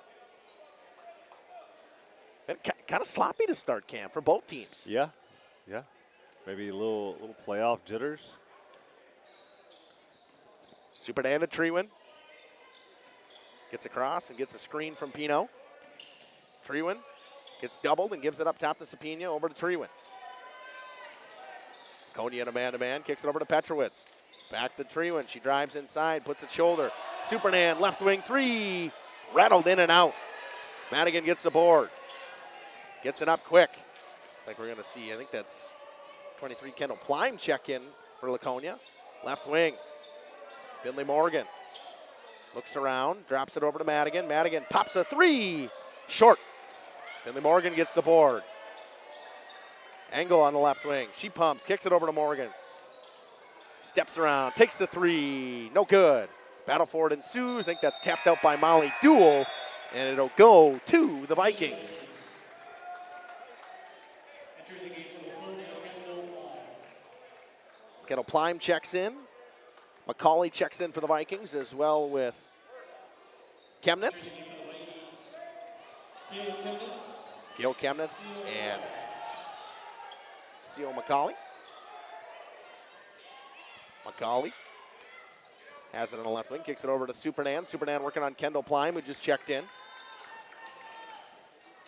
And kind of sloppy to start camp for both teams. Yeah. Maybe a little playoff jitters. Supernan to Trewin. Gets across and gets a screen from Pino. Trewin gets doubled and gives it up top to Sapina, over to Trewin. Laconia in a man-to-man, kicks it over to Petrowitz. Back to Trewin, she drives inside, puts it shoulder. Supernan, left wing three, rattled in and out. Madigan gets the board. Gets it up quick. Looks like we're gonna see, I think that's 23 Kendall Plime check in for Laconia. Left wing, Finley Morgan. Looks around, drops it over to Madigan. Madigan pops a three, short. Finley Morgan gets the board. Engel on the left wing, she pumps, kicks it over to Morgan. Steps around, takes the three, no good. Battle for it ensues. I think that's tapped out by Molly Duell, and it'll go to the Vikings. Kendall Plime checks in. McCauley checks in for the Vikings as well with Chemnitz. Gail Chemnitz and Seal McCauley. McCauley has it on the left wing, kicks it over to Supernan. Supernan working on Kendall Plime, who just checked in.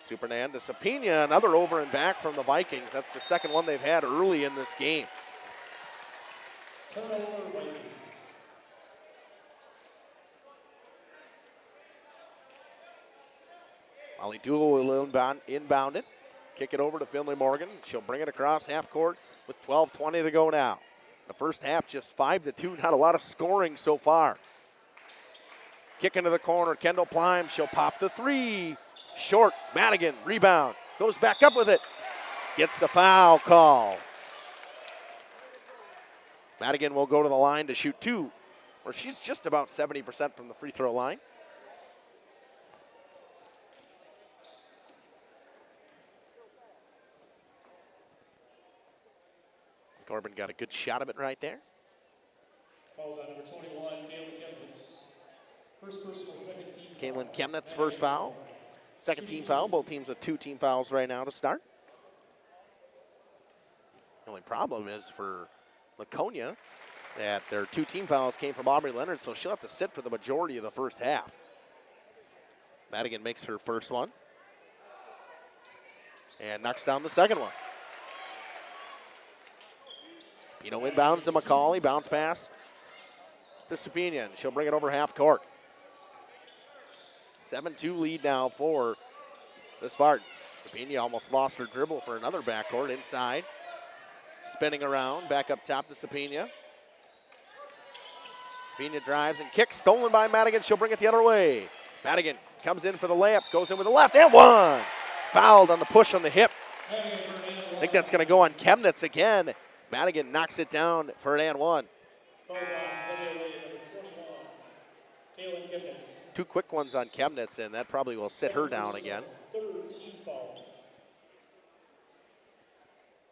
Supernan to Sapina, another over and back from the Vikings. That's the second one they've had early in this game. Turnover Vikings. Molly Duell will inbound it. Kick it over to Finley Morgan. She'll bring it across half court with 12:20 to go now. The first half just 5-2, not a lot of scoring so far. Kick into the corner, Kendall Plime, she'll pop the three. Short, Madigan, rebound, goes back up with it. Gets the foul call. Madigan will go to the line to shoot two, where she's just about 70% from the free throw line. Corbin got a good shot of it right there. Fouls on number 21, Caitlin Chemnitz. First personal, second team. Caitlin Chemnitz, first foul. Second team foul. Both teams with 2 team fouls right now to start. The only problem is for Laconia that their 2 team fouls came from Aubrey Leonard, so she'll have to sit for the majority of the first half. Madigan makes her first one and knocks down the second one. Pino inbounds to McCauley. Bounce pass to Sapinian. She'll bring it over half court. 7-2 lead now for the Spartans. Sapinian almost lost her dribble for another backcourt inside. Spinning around, back up top to Sapinian. Sapinian drives and kicks, stolen by Madigan. She'll bring it the other way. Madigan comes in for the layup, goes in with the left, and one. Fouled on the push on the hip. I think that's going to go on Chemnitz again. Madigan knocks it down for an and one. Falls on WLA number 21, Kaylin Chemnitz. Two quick ones on Chemnitz, and that probably will sit her down again. Third team foul.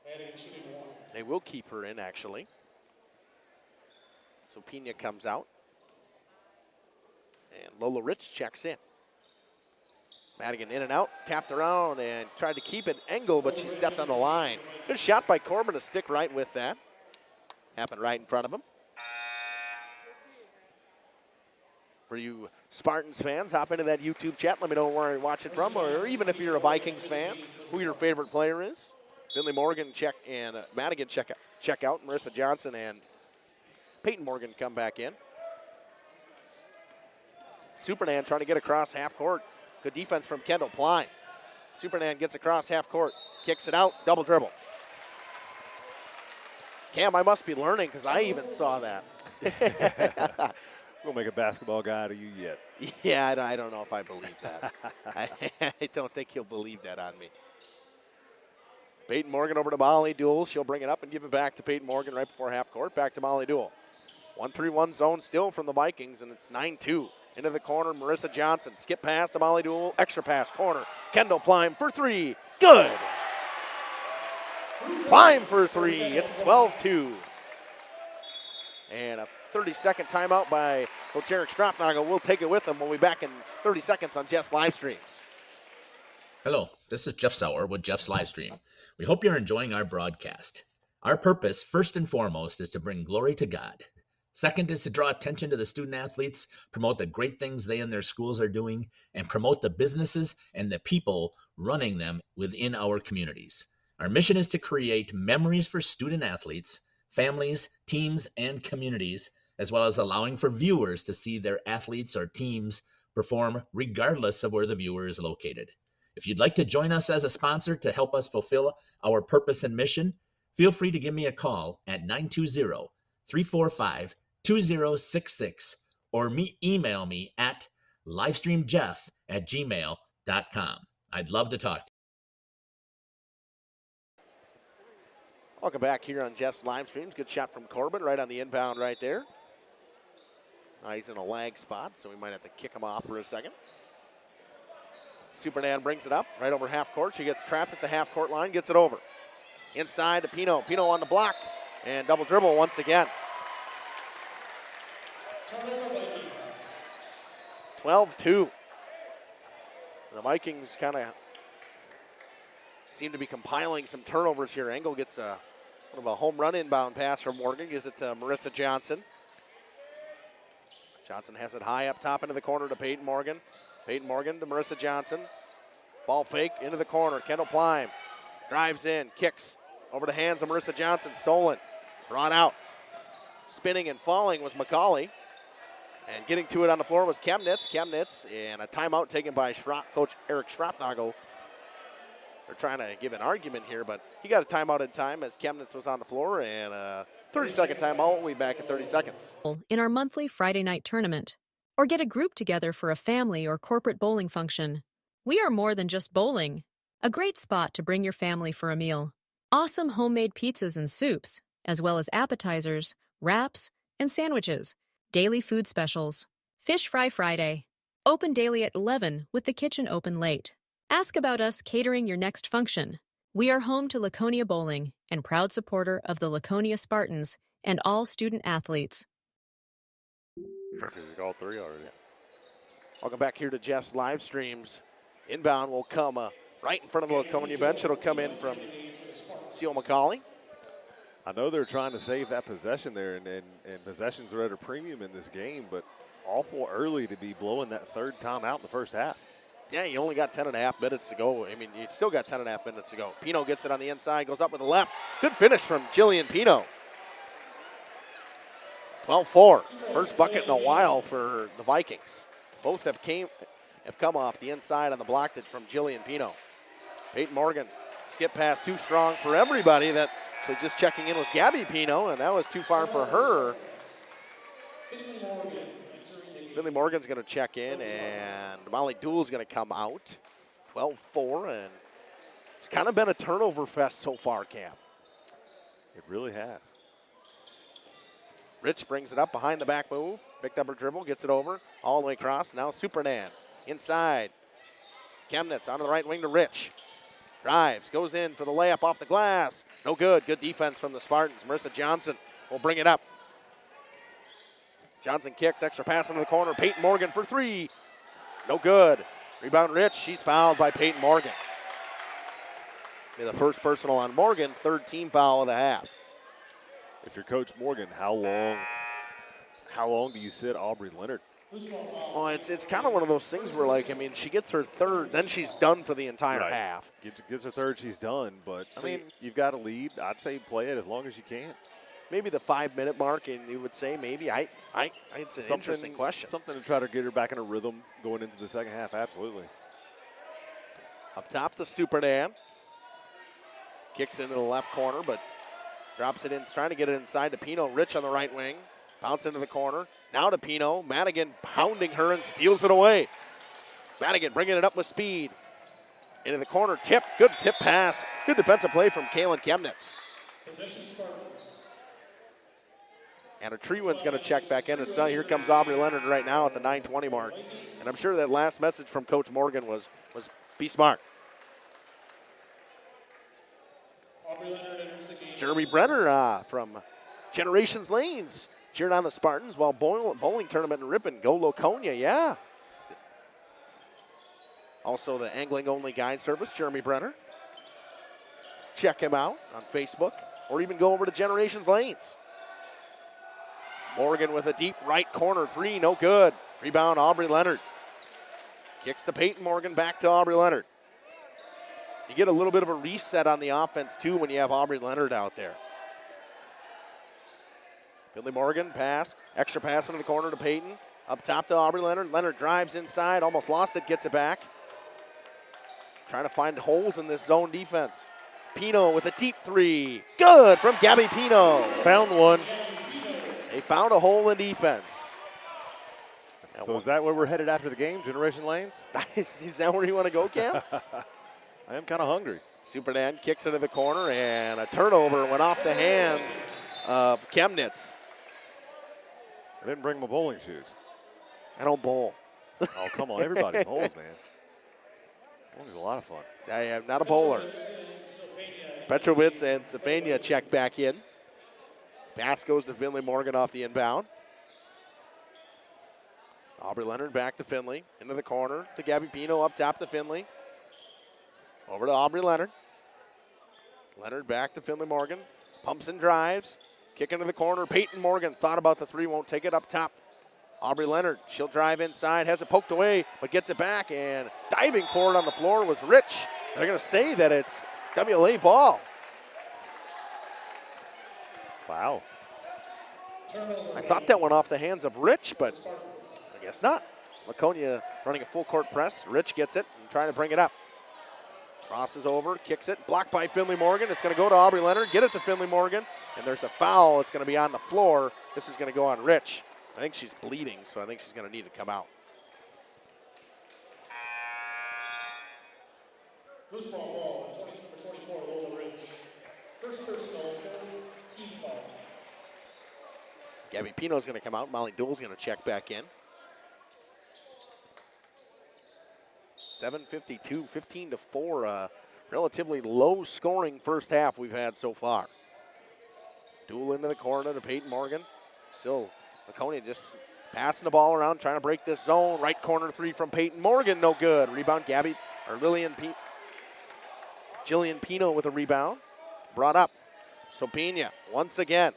Madigan shooting one. They will keep her in, actually. So Pina comes out. And Lola Rich checks in. Madigan in and out, tapped around and tried to keep it Engel, but she stepped on the line. Good shot by Corbin to stick right with that. Happened right in front of him. For you Spartans fans, hop into that YouTube chat. Let me know where you're watching from, or even if you're a Vikings fan, who your favorite player is. Finley Morgan and Madigan check out. Marissa Johnson and Peyton Morgan come back in. Supernan trying to get across half court. Good defense from Kendall Pline. Supernan gets across half court, kicks it out, double dribble. Cam, I must be learning because I even saw that. We'll make a basketball guy out of you yet. Yeah, I don't know if I believe that. I don't think he'll believe that on me. Peyton Morgan over to Molly Duel. She'll bring it up and give it back to Peyton Morgan right before half court. Back to Molly Duel. 1-3-1 zone still from the Vikings, and it's 9-2. Into the corner, Marissa Johnson. Skip pass to Molly Duel. Extra pass, corner. Kendall Plime for three. Good. Plime for three. It's 12-2. And a 30-second timeout by Coach Eric Strapnagel. We'll take it with him. We'll be back in 30 seconds on Jeff's live streams. Hello, this is Jeff Sauer with Jeff's Livestream. We hope you're enjoying our broadcast. Our purpose, first and foremost, is to bring glory to God. Second is to draw attention to the student athletes, promote the great things they and their schools are doing, and promote the businesses and the people running them within our communities. Our mission is to create memories for student athletes, families, teams, and communities, as well as allowing for viewers to see their athletes or teams perform regardless of where the viewer is located. If you'd like to join us as a sponsor to help us fulfill our purpose and mission, feel free to give me a call at 920-345-2066 or email me at livestreamjeff@gmail.com. I'd love to talk to you. Welcome back here on Jeff's live streams. Good shot from Corbin right on the inbound right there. He's in a lag spot, so we might have to kick him off for a second. Supernan brings it up right over half court. She gets trapped at the half court line, gets it over. Inside to Pino. Pino on the block and double dribble once again. 12-2. The Vikings kind of seem to be compiling some turnovers here. Engel gets a home run inbound pass from Morgan. Gives it to Marissa Johnson. Johnson has it high up top into the corner to Peyton Morgan. Peyton Morgan to Marissa Johnson. Ball fake into the corner. Kendall Plime drives in, kicks over the hands of Marissa Johnson. Stolen, brought out. Spinning and falling was McCauley. And getting to it on the floor was Chemnitz. Chemnitz, and a timeout taken by Coach Eric Strapnagel. They're trying to give an argument here, but he got a timeout in time as Chemnitz was on the floor, and a 30-second timeout. We'll be back in 30 seconds. In our monthly Friday night tournament, or get a group together for a family or corporate bowling function. We are more than just bowling. A great spot to bring your family for a meal. Awesome homemade pizzas and soups, as well as appetizers, wraps, and sandwiches. Daily food specials. Fish Fry Friday. Open daily at 11 with the kitchen open late. Ask about us catering your next function. We are home to Laconia Bowling and proud supporter of the Laconia Spartans and all student athletes. He's got all three already. Welcome back here to Jeff's live streams. Inbound will come right in front of the Laconia bench. It'll come in from Seal McCauley. I know they're trying to save that possession there, and possessions are at a premium in this game, but awful early to be blowing that third timeout in the first half. Yeah, you only got 10.5 minutes to go. I mean, you still got 10.5 minutes to go. Pino gets it on the inside, goes up with the left. Good finish from Jillian Pino. 12-4. First bucket in a while for the Vikings. Both have come off the inside on the block from Jillian Pino. Peyton Morgan, skip pass too strong for everybody. That so just checking in was Gabby Pino, and that was too far for her. Finley Morgan's going to check in, and Molly Dool's going to come out. 12-4, and it's kind of been a turnover fest so far, Cam. It really has. Rich brings it up behind the back move. Picked up her dribble, gets it over, all the way across. Now Supernan inside. Chemnitz onto the right wing to Rich. Drives, goes in for the layup off the glass. No good. Good defense from the Spartans. Marissa Johnson will bring it up. Johnson kicks, extra pass into the corner. Peyton Morgan for three. No good. Rebound Rich. She's fouled by Peyton Morgan. The first personal on Morgan, third team foul of the half. If you're Coach Morgan, how long do you sit Aubrey Leonard? Well, it's kind of one of those things where, like, I mean, she gets her third, then she's done for the entire half. Gets her third, she's done. But, I mean, you've got a lead. I'd say play it as long as you can. Maybe the 5-minute mark, and you would say maybe. It's an interesting question. Something to try to get her back in a rhythm going into the second half, absolutely. Up top to Supernan. Kicks into the left corner, but drops it in, trying to get it inside to Pino. Rich on the right wing. Bounce into the corner. Now to Pino. Madigan pounding her and steals it away. Madigan bringing it up with speed. Into the corner. Tip. Good tip pass. Good defensive play from Kaylin Chemnitz. Possession Spartans. And a Treewin's going to check back in. So here comes Aubrey Leonard right now at the 9:20 mark. And I'm sure that last message from Coach Morgan was be smart. Aubrey Leonard enters the game. Jeremy Brenner from Generations Lanes cheered on the Spartans while bowling tournament in Ripon. Go Laconia, yeah. Also the angling-only guide service, Jeremy Brenner. Check him out on Facebook or even go over to Generations Lanes. Morgan with a deep right corner three, no good. Rebound, Aubrey Leonard. Kicks to Peyton Morgan, back to Aubrey Leonard. You get a little bit of a reset on the offense, too, when you have Aubrey Leonard out there. Finley Morgan, pass. Extra pass into the corner to Peyton. Up top to Aubrey Leonard. Leonard drives inside, almost lost it, gets it back. Trying to find holes in this zone defense. Pino with a deep three. Good from Gabby Pino. Found one. They found a hole in defense. So is that where we're headed after the game, Generation Lanes? Is that where you want to go, Cam? I am kind of hungry. Supernan kicks into the corner, and a turnover went off the hands of Chemnitz. I didn't bring my bowling shoes. I don't bowl. Oh, come on. Everybody bowls, man. Bowling's a lot of fun. I am not a bowler. Petrovitz and Safania check back in. Pass goes to Finley Morgan off the inbound. Aubrey Leonard back to Finley. Into the corner to Gabby Pino, up top to Finley. Over to Aubrey Leonard. Leonard back to Finley Morgan. Pumps and drives. Kick into the corner. Peyton Morgan thought about the three, won't take it up top. Aubrey Leonard, she'll drive inside, has it poked away, but gets it back, and diving forward on the floor was Rich. They're going to say that it's WLA ball. Wow. I thought that went off the hands of Rich, but I guess not. Laconia running a full court press. Rich gets it and trying to bring it up. Crosses over, kicks it, blocked by Finley Morgan. It's going to go to Aubrey Leonard, get it to Finley Morgan, and there's a foul. It's going to be on the floor. This is going to go on Rich. I think she's bleeding, so I think she's going to need to come out. Loose ball foul, number 24, Lola Ridge. First personal, third team foul. Gabby Pino's going to come out. Molly Dool's going to check back in. 7:52, 15-4. Relatively low-scoring first half we've had so far. Dool into the corner to Peyton Morgan. Still, Laconia just passing the ball around, trying to break this zone. Right corner three from Peyton Morgan, no good. Rebound, Jillian Pino with a rebound. Brought up. Sopina once again.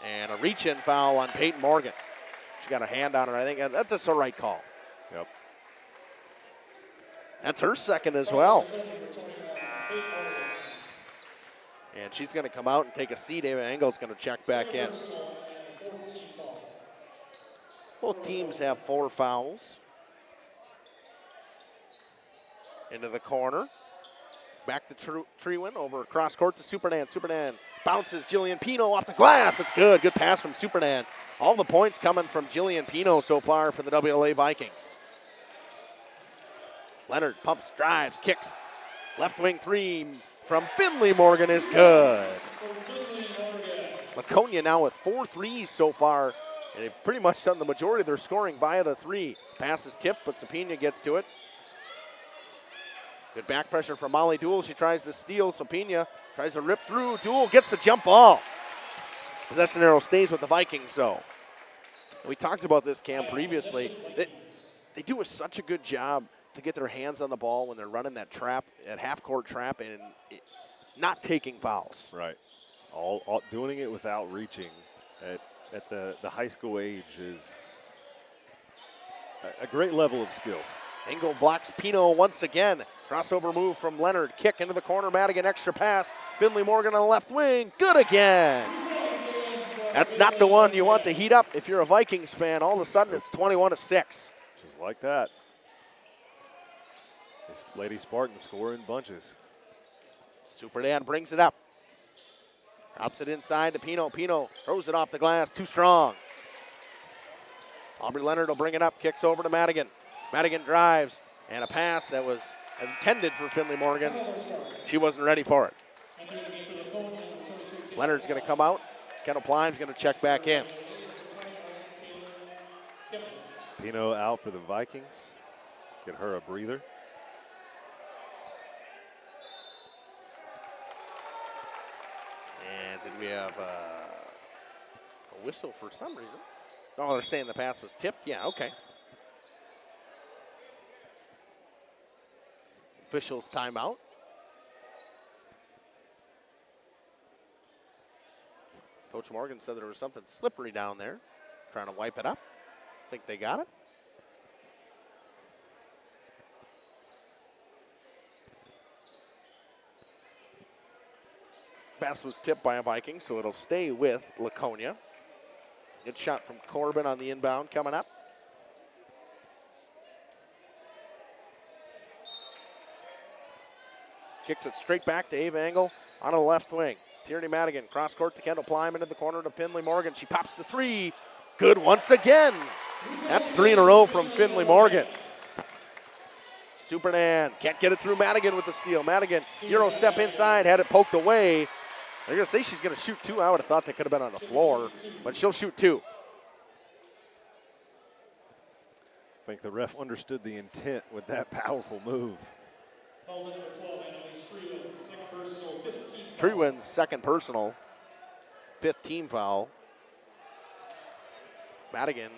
And a reach-in foul on Peyton Morgan. She got a hand on her. I think that's a right call. Yep. That's her second as well. And she's going to come out and take a seat. Ava Engel's going to check back in. Both teams have 4 fouls. Into the corner. Back to Treewin, over cross court to Supernan. Supernan bounces Jillian Pino off the glass. It's good. Good pass from Supernan. All the points coming from Jillian Pino so far for the WLA Vikings. Leonard pumps, drives, kicks. Left wing 3 from Finley Morgan is good. Laconia now with 4 threes so far. And they've pretty much done the majority of their scoring via the 3. Pass is tipped, but Sapina gets to it. Good back pressure from Molly Duell. She tries to steal. Sapina tries to rip through. Duell gets the jump ball. Possession arrow stays with the Vikings, though. We talked about this, Cam, previously. They do such a good job to get their hands on the ball when they're running that trap, that half-court trap, and not taking fouls. Right. All doing it without reaching at the high school age is a great level of skill. Engel blocks Pino once again. Crossover move from Leonard. Kick into the corner. Madigan extra pass. Finley Morgan on the left wing. Good again. That's not the one you want to heat up if you're a Vikings fan. All of a sudden it's 21-6. Just like that. This Lady Spartans score in bunches. Superdan brings it up. Drops it inside to Pino. Pino throws it off the glass. Too strong. Aubrey Leonard will bring it up. Kicks over to Madigan. Madigan drives. And a pass that was intended for Finley Morgan. She wasn't ready for it. Leonard's going to come out. Kendall Plime's going to check back in. Pino out for the Vikings. Get her a breather. And did we have a whistle for some reason? Oh, they're saying the pass was tipped? Yeah, okay. Officials timeout. Coach Morgan said there was something slippery down there. Trying to wipe it up. Think they got it. Pass was tipped by a Viking, so it'll stay with Laconia. Good shot from Corbin on the inbound coming up. Kicks it straight back to Ava Engel on the left wing. Tierney Madigan, cross court to Kendall Plime, into the corner to Finley Morgan. She pops the 3. Good once again. That's 3 in a row from Finley Morgan. Supernan can't get it through Madigan with the steal. Madigan, Euro step inside, had it poked away. They're going to say she's going to shoot 2. I would have thought they could have been on the floor, but she'll shoot 2. I think the ref understood the intent with that powerful move. Treewin's second personal, 5th team foul. Madigan.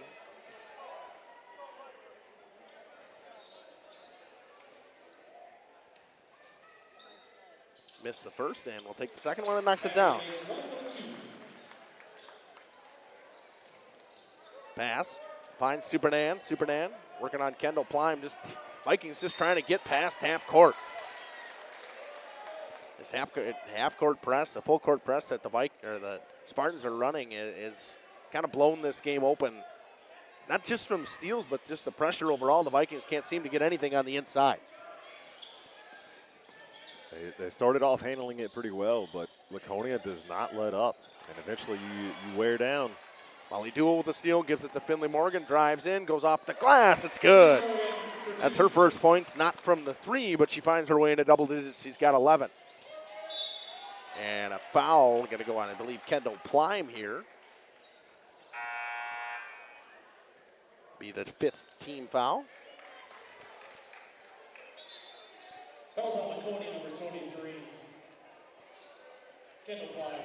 Missed the first, and we'll take the second one and knocks it down. Pass, finds Supernan. Supernan working on Kendall Plime. Vikings just trying to get past half court. This half court press, a full court press that the Spartans are running is kind of blown this game open. Not just from steals, but just the pressure overall. The Vikings can't seem to get anything on the inside. They started off handling it pretty well, but Laconia does not let up, and eventually you wear down. Molly Duell with the steal, gives it to Finley Morgan, drives in, goes off the glass. It's good. That's her first points, not from the 3, but she finds her way into double digits. She's got 11. And a foul going to go on, I believe, Kendall Plime here. Be the 5th team foul. Fouls on Laconia, number 23. Kendall Plime.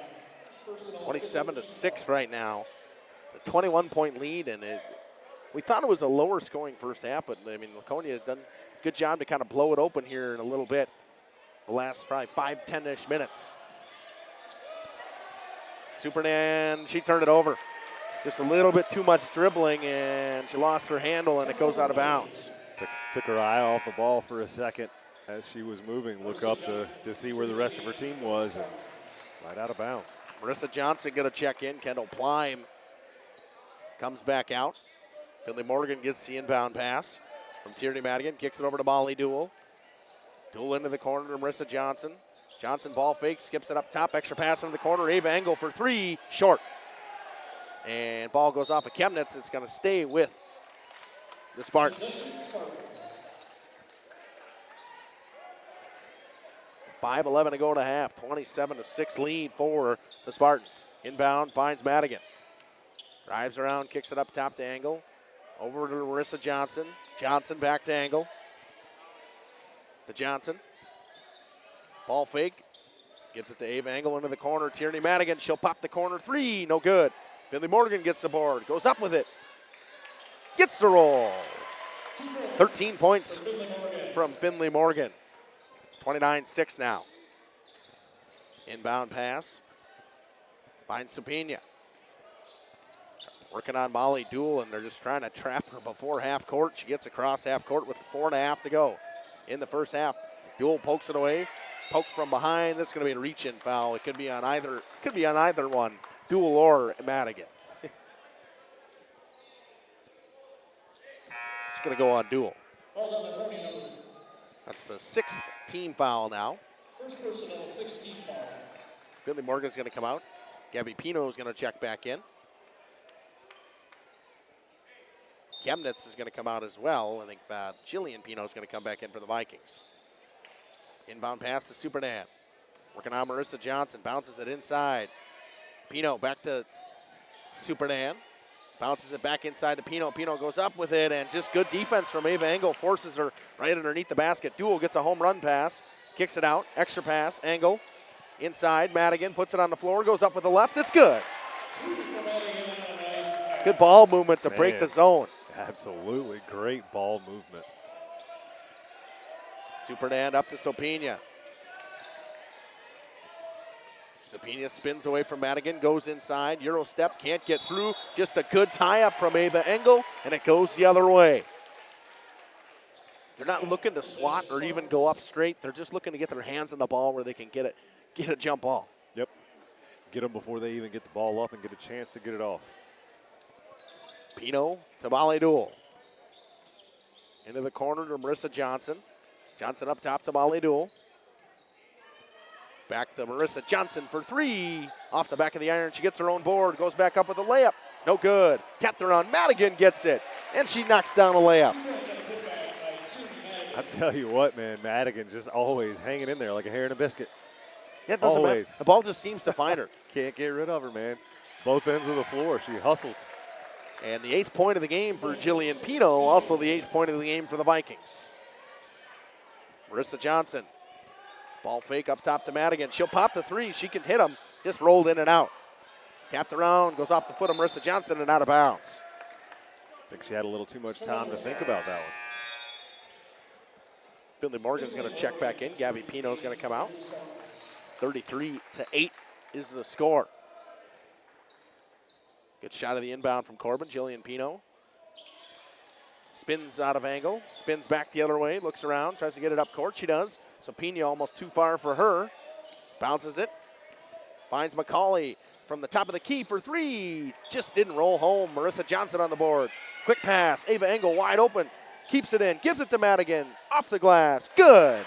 27-6 right now. It's a 21-point lead, and we thought it was a lower scoring first half, but I mean, Laconia has done a good job to kind of blow it open here in a little bit. The last probably 5-10-ish minutes. Supernan, she turned it over. Just a little bit too much dribbling, and she lost her handle, and it goes out of bounds. Took her eye off the ball for a second as she was moving. Look up to see where the rest of her team was, and Right out of bounds. Marissa Johnson going to check in. Kendall Plime comes back out. Finley Morgan gets the inbound pass from Tierney Madigan. Kicks it over to Molly Duell. Duell into the corner to Marissa Johnson. Johnson ball fake, skips it up top. Extra pass into the corner. Ava Engel for three. Short. And ball goes off of Chemnitz. It's going to stay with the Spartans. 5:11 to go to half. 27-6 lead for the Spartans. Inbound finds Madigan. Drives around, kicks it up top to Engel. Over to Marissa Johnson. Johnson back to Engel. To Johnson. Ball fake. Gives it to Ava Engel into the corner. Tierney Madigan. She'll pop the corner three. No good. Finley Morgan gets the board. Goes up with it. Gets the roll. 13 points from Finley Morgan. It's 29-6 now. Inbound pass. Finds Supina. Working on Molly Duell, and they're just trying to trap her before half court. She gets across half court with 4.5 to go in the first half. Duell pokes it away. Poked from behind. This is going to be a reach-in foul. It could be on either. Could be on either one, Duell or Madigan. It's going to go on Duell. That's the 6th team foul now. First personal, 16 foul. Finley Morgan's going to come out. Gabby Pino is going to check back in. Chemnitz is going to come out as well. I think Jillian Pino is going to come back in for the Vikings. Inbound pass to Supernan. Working on Marissa Johnson. Bounces it inside. Pino back to Supernan. Bounces it back inside to Pino. Pino goes up with it, and just good defense from Ava Engel. Forces her right underneath the basket. Duell gets a home run pass. Kicks it out. Extra pass. Engel inside. Madigan puts it on the floor. Goes up with the left. It's good. Good ball movement to break the zone. Absolutely great ball movement. Supernan up to Supina. Supina spins away from Madigan, goes inside, Euro step, can't get through. Just a good tie-up from Ava Engel, and it goes the other way. They're not looking to swat or even go up straight. They're just looking to get their hands on the ball where they can get a jump ball. Yep. Get them before they even get the ball up and get a chance to get it off. Pino to Molly Duell. Into the corner to Marissa Johnson. Johnson up top to Molly Duell. Back to Marissa Johnson for three. Off the back of the iron. She gets her own board. Goes back up with a layup. No good. Catherine Madigan gets it. And she knocks down a layup. I tell you what, man. Madigan just always hanging in there like a hair in a biscuit. Yeah, it doesn't matter. The ball just seems to find her. Can't get rid of her, man. Both ends of the floor. She hustles. And the 8th point of the game for Jillian Pino. Also the 8th point of the game for the Vikings. Marissa Johnson. Ball fake up top to Madigan. She'll pop the three. She can hit them. Just rolled in and out. Tapped around. Goes off the foot of Marissa Johnson and out of bounds. I think she had a little too much time to think about that one. Finley Morgan's going to check back in. Gabby Pino's going to come out. 33-8 is the score. Good shot of the inbound from Corbin. Jillian Pino. Spins out of angle. Spins back the other way. Looks around. Tries to get it up court. She does. So Pino almost too far for her. Bounces it. Finds McCauley from the top of the key for three. Just didn't roll home. Marissa Johnson on the boards. Quick pass. Ava Engel wide open. Keeps it in. Gives it to Madigan. Off the glass. Good.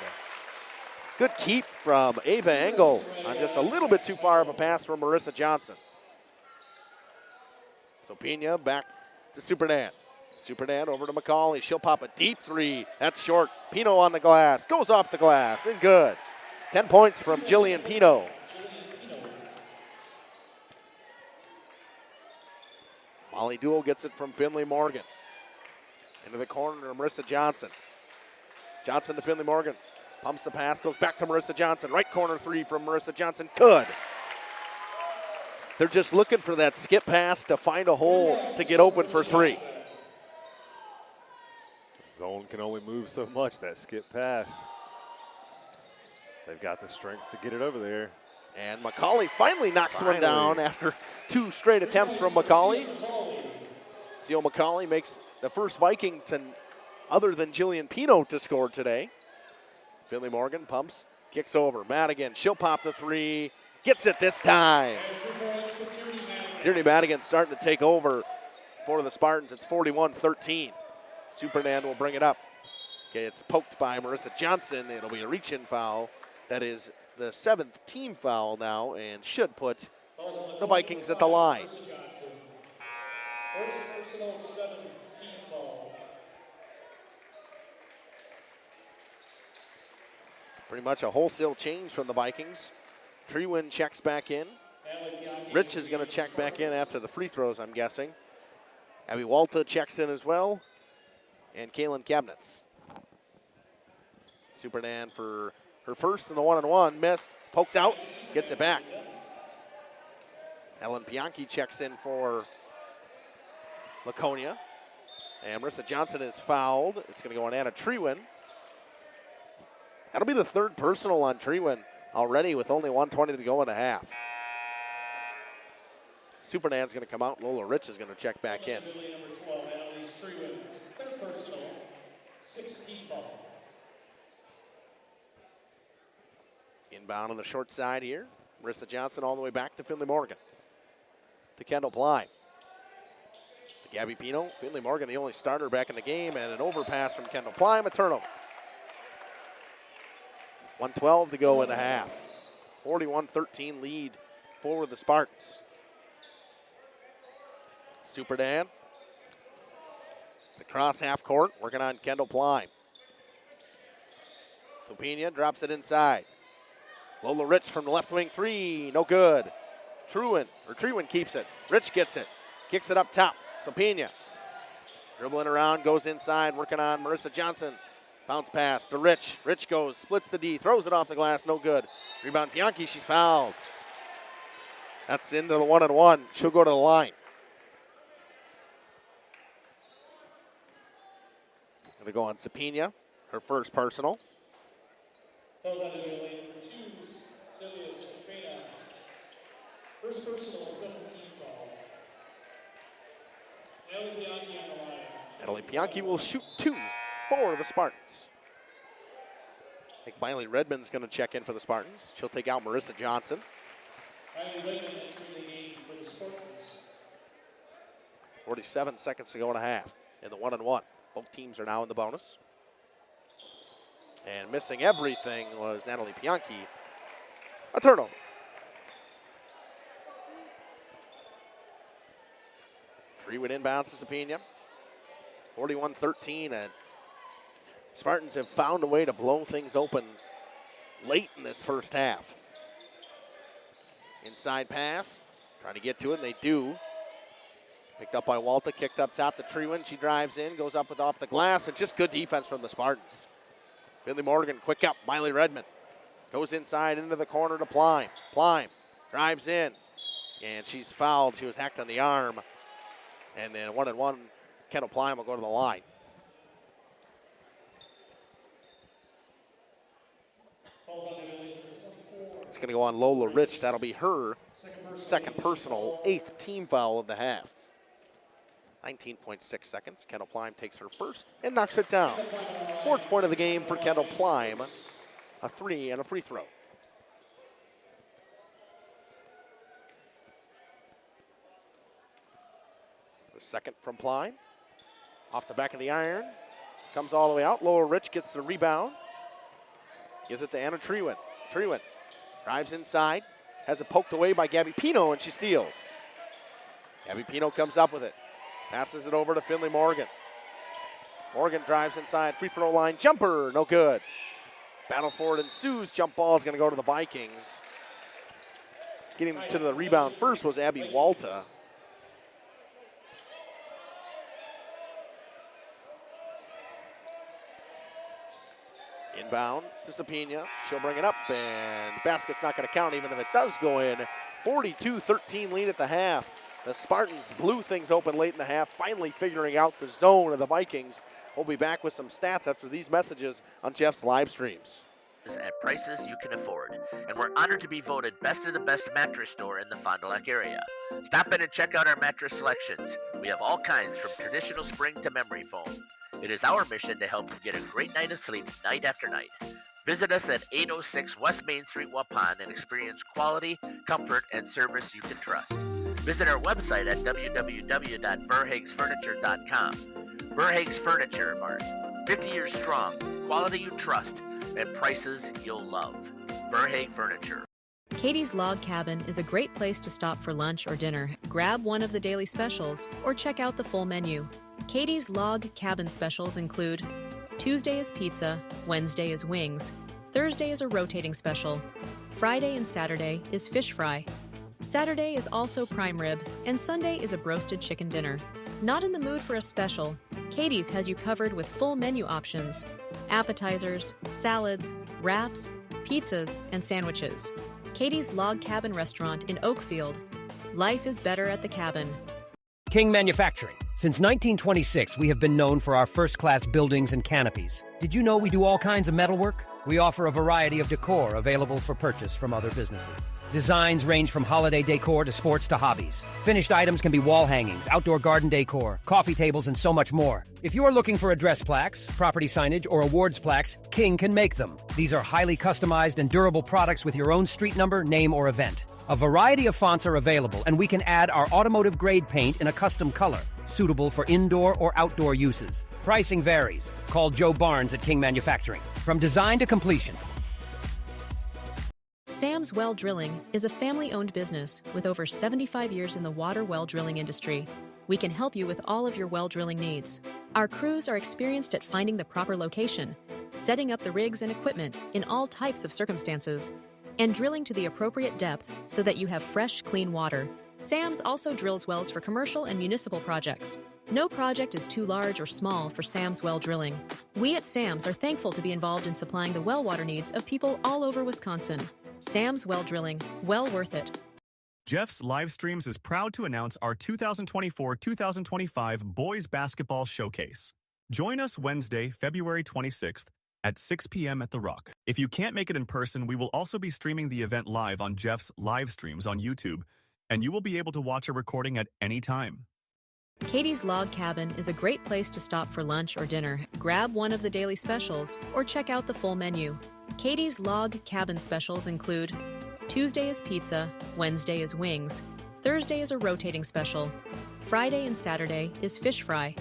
Good keep from Ava Engel on just a little bit too far of a pass from Marissa Johnson. So Pina back to Supernan. Supernan over to McCauley. She'll pop a deep three. That's short. Pino on the glass. Goes off the glass. And good. 10 points from Jillian Pino. Molly Duell gets it from Finley Morgan. Into the corner to Marissa Johnson. Johnson to Finley Morgan. Pumps the pass. Goes back to Marissa Johnson. Right corner three from Marissa Johnson. Good. They're just looking for that skip pass to find a hole to get open for three. Zone can only move so much, that skip pass. They've got the strength to get it over there. And McCauley finally knocks one down after 2 straight attempts from McCauley. Seal McCauley makes the first Vikings and other than Jillian Pino to score today. Finley Morgan pumps, kicks over. Madigan, she'll pop the three. Gets it this time. Tierney Madigan starting to take over for the Spartans. It's 41-13. Supernan will bring it up. Okay, it's poked by Marissa Johnson. It'll be a reach-in foul. That is the 7th team foul now and should put the Vikings at the line. First personal, 7th team foul. Pretty much a wholesale change from the Vikings. Trewin checks back in. Rich is going to check back in after the free throws, I'm guessing. Abby Walta checks in as well. And Kaylin Cabinets. Supernan for her first in the 1-on-1. Missed. Poked out. Gets it back. Ellen Bianchi checks in for Laconia. And Marissa Johnson is fouled. It's going to go on Anna Trewin. That'll be the 3rd personal on Trewin already with only 1:20 to go in the half. Supernan's going to come out. Lola Rich is going to check back in. Number 12, Annalise Trewin, 3rd personal, 6th team foul. Inbound on the short side here. Marissa Johnson all the way back to Finley Morgan. To Kendall Ply. To Gabby Pino. Finley Morgan, the only starter back in the game, and an overpass from Kendall Ply. A turnover. 1:12 to go in the half. 41-13 lead for the Spartans. Superdan. It's across half court, working on Kendall Ply. Sopina drops it inside. Lola Rich from the left wing 3, no good. Trewin keeps it. Rich gets it, kicks it up top. Sopina dribbling around, goes inside, working on Marissa Johnson. Bounce pass to Rich. Rich goes, splits the D, throws it off the glass, no good. Rebound Bianchi, she's fouled. That's into the 1-on-1. She'll go to the line. Going to go on Sopina, her first personal. Goes on to the lane number 2, Sylvia Sopina. First personal, 17 foul. Natalie Bianchi on the line. Natalie Bianchi will shoot 2 for the Spartans. I think Miley Redmond's going to check in for the Spartans. She'll take out Marissa Johnson. Miley Redmond entering the game for the Spartans. 47 seconds to go in a half in the 1-on-1. Both teams are now in the bonus. And missing everything was Natalie Bianchi. A turnover. Trewin inbounds to Sopina. 41-13, and Spartans have found a way to blow things open late in this first half. Inside pass, trying to get to it, and they do. Picked up by Walta, kicked up top to Trewin. She drives in, goes up with off the glass, and just good defense from the Spartans. Finley Morgan, quick up, Miley Redmond. Goes inside into the corner to Plime. Plime drives in, and she's fouled. She was hacked on the arm. And then 1-on-1, Kendall Plime will go to the line. It's going to go on Lola Rich. That'll be her second personal, 8th team foul of the half. 19.6 seconds. Kendall Plime takes her first and knocks it down. 4th point of the game for Kendall Plime. A 3 and a free throw. The second from Plime. Off the back of the iron. Comes all the way out. Lola Rich gets the rebound. Gives it to Anna Trewin. Trewin drives inside. Has it poked away by Gabby Pino, and she steals. Gabby Pino comes up with it. Passes it over to Finley Morgan. Morgan drives inside. Free throw line jumper. No good. Battle for it ensues. Jump ball is going to go to the Vikings. Getting to the rebound first was Abby Walta. Inbound to Sopina. She'll bring it up, and the basket's not going to count even if it does go in. 42-13 lead at the half. The Spartans blew things open late in the half, finally figuring out the zone of the Vikings. We'll be back with some stats after these messages on Jeff's live streams. At prices you can afford, and we're honored to be voted best of the best mattress store in the Fond du Lac area. Stop in and check out our mattress selections. We have all kinds from traditional spring to memory foam. It is our mission to help you get a great night of sleep night after night. Visit us at 806 West Main Street, Waupun, and experience quality, comfort, and service you can trust. Visit our website at www.verhagsfurniture.com. Verhags Furniture Mart. 50 years strong, quality you trust, and prices you'll love. Verhag Furniture. Katie's Log Cabin is a great place to stop for lunch or dinner. Grab one of the daily specials or check out the full menu. Katie's Log Cabin specials include Tuesday is pizza, Wednesday is wings, Thursday is a rotating special, Friday and Saturday is fish fry, Saturday is also prime rib, and Sunday is a broasted chicken dinner. Not in the mood for a special? Katie's has you covered with full menu options, appetizers, salads, wraps, pizzas, and sandwiches. Katie's Log Cabin Restaurant in Oakfield. Life is better at the cabin. King Manufacturing. Since 1926, we have been known for our first-class buildings and canopies. Did you know we do all kinds of metalwork? We offer a variety of decor available for purchase from other businesses. Designs range from holiday decor to sports to hobbies. Finished items can be wall hangings, outdoor garden decor, coffee tables, and so much more. If you are looking for address plaques, property signage, or awards plaques, King can make them. These are highly customized and durable products with your own street number, name, or event. A variety of fonts are available, and we can add our automotive-grade paint in a custom color, suitable for indoor or outdoor uses. Pricing varies. Call Joe Barnes at King Manufacturing. From design to completion. Sam's Well Drilling is a family-owned business with over 75 years in the water well drilling industry. We can help you with all of your well drilling needs. Our crews are experienced at finding the proper location, setting up the rigs and equipment in all types of circumstances, and drilling to the appropriate depth so that you have fresh, clean water. Sam's also drills wells for commercial and municipal projects. No project is too large or small for Sam's Well Drilling. We at Sam's are thankful to be involved in supplying the well water needs of people all over Wisconsin. Sam's Well Drilling, well worth it. Jeff's Live Streams is proud to announce our 2024-2025 Boys Basketball Showcase. Join us Wednesday, February 26th at 6 p.m. at The Rock. If you can't make it in person, we will also be streaming the event live on Jeff's Live Streams on YouTube, and you will be able to watch a recording at any time. Katie's Log Cabin is a great place to stop for lunch or dinner. Grab one of the daily specials or check out the full menu. Katie's Log Cabin specials include Tuesday is pizza, Wednesday is wings, Thursday is a rotating special, Friday and Saturday is fish fry,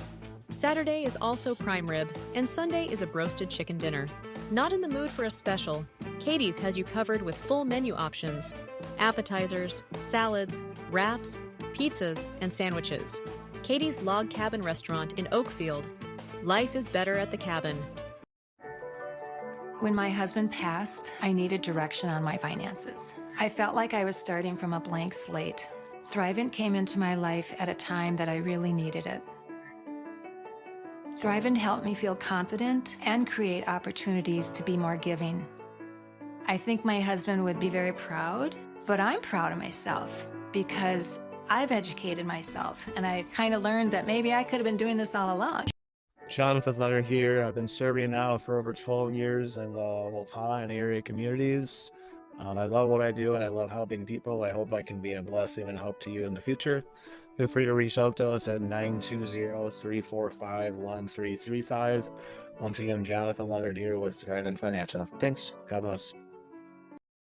Saturday is also prime rib, and Sunday is a broasted chicken dinner. Not in the mood for a special? Katie's has you covered with full menu options, appetizers, salads, wraps, pizzas, and sandwiches. Katie's Log Cabin Restaurant in Oakfield. Life is better at the cabin. When my husband passed, I needed direction on my finances. I felt like I was starting from a blank slate. Thrivent came into my life at a time that I really needed it. Thrivent helped me feel confident and create opportunities to be more giving. I think my husband would be very proud, but I'm proud of myself because I've educated myself and I kind of learned that maybe I could have been doing this all along. Jonathan Leonard here. I've been serving now for over 12 years in the Laconia and area communities. I love what I do and I love helping people. I hope I can be a blessing and help to you in the future. Feel free to reach out to us at 920-345-1335. Once again, Jonathan Leonard here with Trident Financial. Thanks. God bless.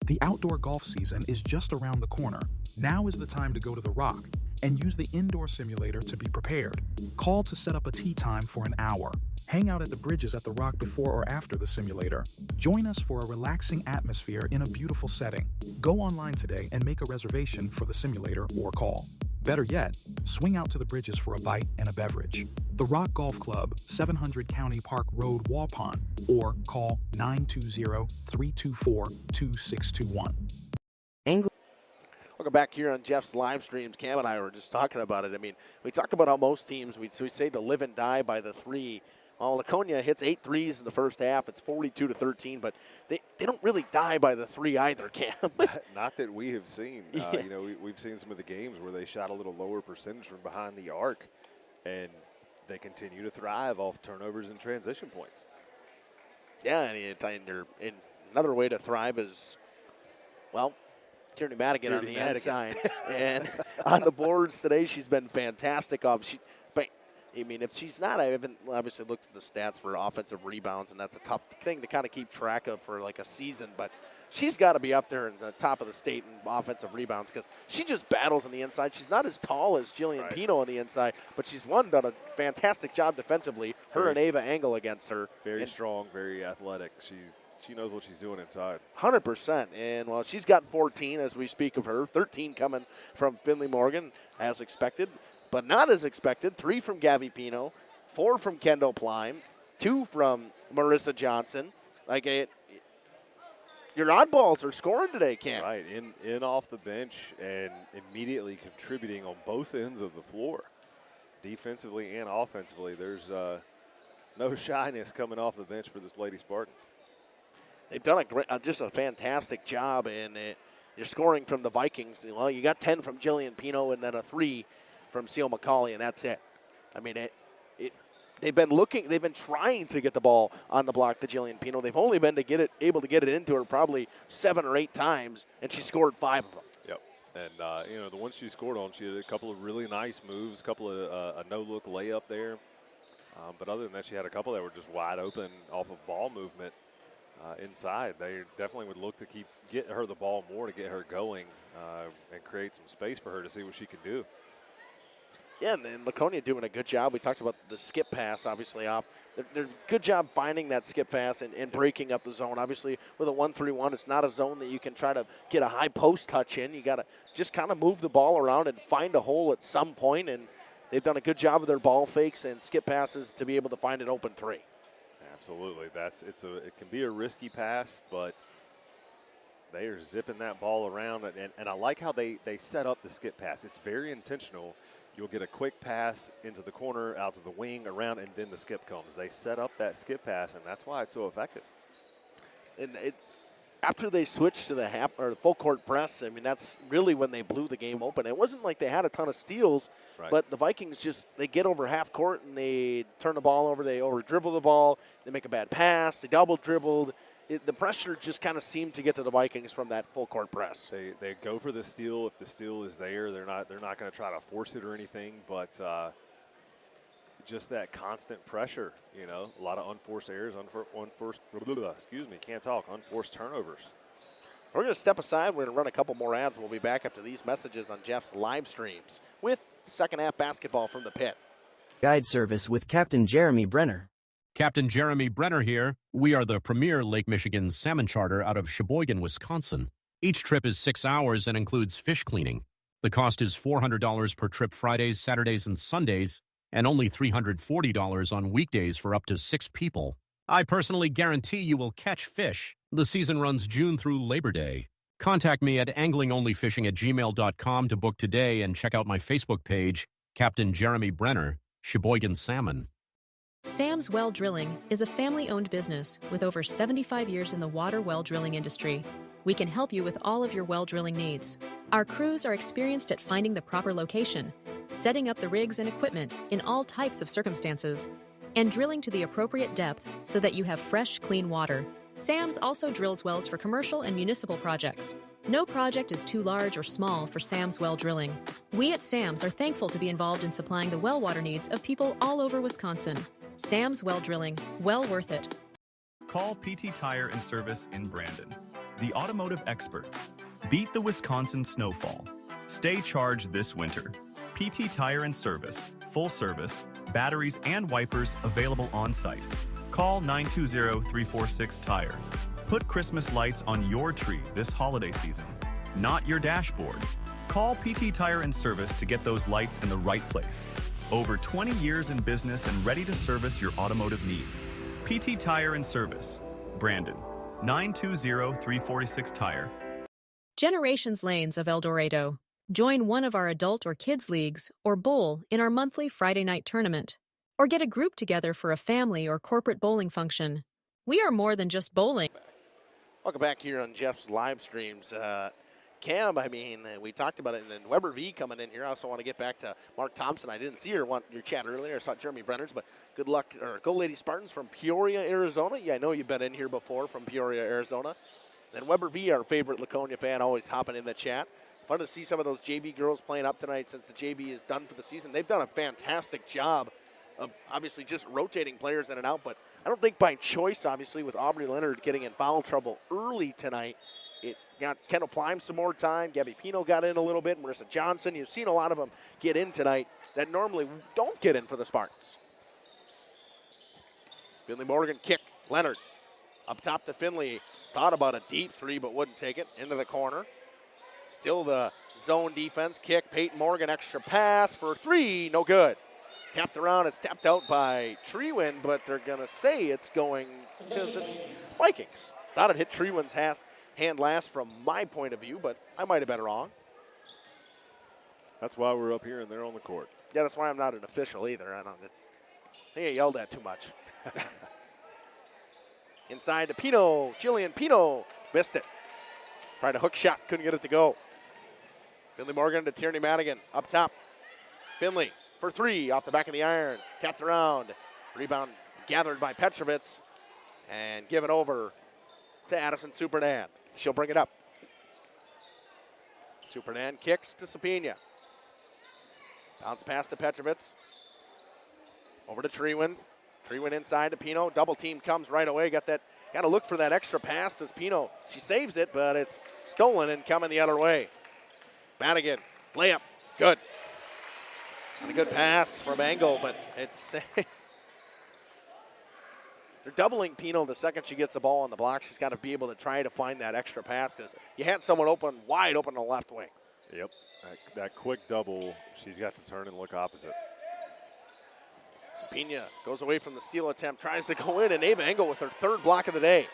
The outdoor golf season is just around the corner. Now is the time to go to the Rock and use the indoor simulator to be prepared. Call to set up a tee time for an hour. Hang out at the bridges at the Rock before or after the simulator. Join us for a relaxing atmosphere in a beautiful setting. Go online today and make a reservation for the simulator or call. Better yet, swing out to the bridges for a bite and a beverage. The Rock Golf Club, 700 County Park Road, Waupun, or call 920-324-2621. Welcome back here on Jeff's live streams. Cam and I were just talking about it. I mean, we talk about how most teams, we say to live and die by the three. Well, Laconia hits 8 threes in the first half. It's 42-13, but they don't really die by the three either, Cam. Not that we have seen. Yeah. We've seen some of the games where they shot a little lower percentage from behind the arc, and they continue to thrive off turnovers and transition points. Yeah, and another way to thrive is, well, Tierney Madigan on the inside. And on the boards today, she's been fantastic. I mean, if she's not, I haven't obviously looked at the stats for offensive rebounds, and that's a tough thing to kind of keep track of for like a season, but she's got to be up there in the top of the state in offensive rebounds because she just battles on the inside. She's not as tall as Jillian Pino on the inside, but she's done a fantastic job defensively. Her and Ava Engel against her. Very strong, very athletic. She knows what she's doing inside. 100%. And, well, she's got 14 as we speak of her, 13 coming from Finley Morgan as expected, but not as expected. 3 from Gabby Pino, 4 from Kendall Plime, 2 from Marissa Johnson. Like, your oddballs are scoring today, Cam. Right, in off the bench and immediately contributing on both ends of the floor. Defensively and offensively, there's no shyness coming off the bench for this Lady Spartans. They've done just a fantastic job, and you're scoring from the Vikings. Well, you got 10 from Jillian Pino and then a 3 from Seal McCauley, and that's it. I mean, they've been trying to get the ball on the block to Jillian Pino. They've only been able to get it into her probably 7 or 8 times, and she scored 5 of them. Yep. And, the ones she scored on, she had a couple of really nice moves, a couple of a no-look layup there. But other than that, she had a couple that were just wide open off of ball movement inside. They definitely would look to get her the ball more to get her going and create some space for her to see what she can do. Yeah, and Laconia doing a good job. We talked about the skip pass, obviously, off. They're good job finding that skip pass and breaking up the zone. Obviously, with a 1-3-1, it's not a zone that you can try to get a high post touch in. You got to just kind of move the ball around and find a hole at some point, and they've done a good job of their ball fakes and skip passes to be able to find an open 3. Absolutely. It can be a risky pass, but they are zipping that ball around, and I like how they set up the skip pass. It's very intentional. You'll get a quick pass into the corner, out to the wing, around, and then the skip comes. They set up that skip pass, and that's why it's so effective. And after they switched to the full court press, I mean, that's really when they blew the game open. It wasn't like they had a ton of steals, but the Vikings they get over half court and they turn the ball over. They over dribble the ball. They make a bad pass. They double dribbled. The pressure just kind of seemed to get to the Vikings from that full court press. They go for the steal if the steal is there. They're not going to try to force it or anything, but just that constant pressure. A lot of unforced errors, unforced turnovers. We're going to step aside. We're going to run a couple more ads. We'll be back after these messages on Jeff's live streams with second half basketball from the pit. Guide service with Captain Jeremy Brenner. Captain Jeremy Brenner here. We are the premier Lake Michigan salmon charter out of Sheboygan, Wisconsin. Each trip is 6 hours and includes fish cleaning. The cost is $400 per trip Fridays, Saturdays, and Sundays, and only $340 on weekdays for up to 6 people. I personally guarantee you will catch fish. The season runs June through Labor Day. Contact me at anglingonlyfishing@gmail.com to book today and check out my Facebook page, Captain Jeremy Brenner, Sheboygan Salmon. Sam's Well Drilling is a family-owned business with over 75 years in the water well drilling industry. We can help you with all of your well drilling needs. Our crews are experienced at finding the proper location, setting up the rigs and equipment in all types of circumstances, and drilling to the appropriate depth so that you have fresh, clean water. Sam's also drills wells for commercial and municipal projects. No project is too large or small for Sam's Well Drilling. We at Sam's are thankful to be involved in supplying the well water needs of people all over Wisconsin. Sam's Well Drilling, well worth it. Call PT Tire and Service in Brandon. The automotive experts. Beat the Wisconsin snowfall. Stay charged this winter. PT Tire and Service, full service, batteries and wipers available on site. Call 920-346-TIRE. Put Christmas lights on your tree this holiday season, not your dashboard. Call PT Tire and Service to get those lights in the right place. Over 20 years in business and ready to service your automotive needs. PT Tire and Service, Brandon, 920-346-TIRE. Generations Lanes of El Dorado. Join one of our adult or kids leagues or bowl in our monthly Friday night tournament. Or get a group together for a family or corporate bowling function. We are more than just bowling. Welcome back here on Jeff's live streams. Cam, we talked about it, and then Weber V coming in here. I also want to get back to Mark Thompson. I didn't see your chat earlier. I saw Jeremy Brenner's, but good luck. Go Lady Spartans from Peoria, Arizona. Yeah, I know you've been in here before from Peoria, Arizona. Then Weber V, our favorite Laconia fan, always hopping in the chat. Fun to see some of those JV girls playing up tonight since the JV is done for the season. They've done a fantastic job of obviously just rotating players in and out, but I don't think by choice, obviously, with Aubrey Leonard getting in foul trouble early tonight, it got Kendall Plime some more time. Gabby Pino got in a little bit. Marissa Johnson, you've seen a lot of them get in tonight that normally don't get in for the Spartans. Finley Morgan kick. Leonard up top to Finley. Thought about a deep three, but wouldn't take it. Into the corner. Still the zone defense. Kick. Peyton Morgan, extra pass for three. No good. Tapped around. It's tapped out by Treewin, but they're going to say it's going to the Vikings. Thought it hit Treewin's hand last from my point of view, but I might have been wrong. That's why we're up here and they're on the court. Yeah, that's why I'm not an official either. I think I yelled at too much. Inside to Pino. Jillian Pino missed it. Tried a hook shot, couldn't get it to go. Finley Morgan to Tierney Madigan. Up top. Finley for three off the back of the iron. Tapped around. Rebound gathered by Petrovitz. And given over to Addison Supernan. She'll bring it up. Supernan kicks to Sapina. Bounce pass to Petrovitz. Over to Treewin. Treewin inside to Pino. Double team comes right away. Got to look for that extra pass as Pino. She saves it, but it's stolen and coming the other way. Madigan, layup, good. And a good pass from Engel, but it's they're doubling Pino the second she gets the ball on the block. She's got to be able to try to find that extra pass because you had someone wide open on the left wing. Yep, that quick double, she's got to turn and look opposite. Sapina goes away from the steal attempt, tries to go in, and Ava Engel with her third block of the day.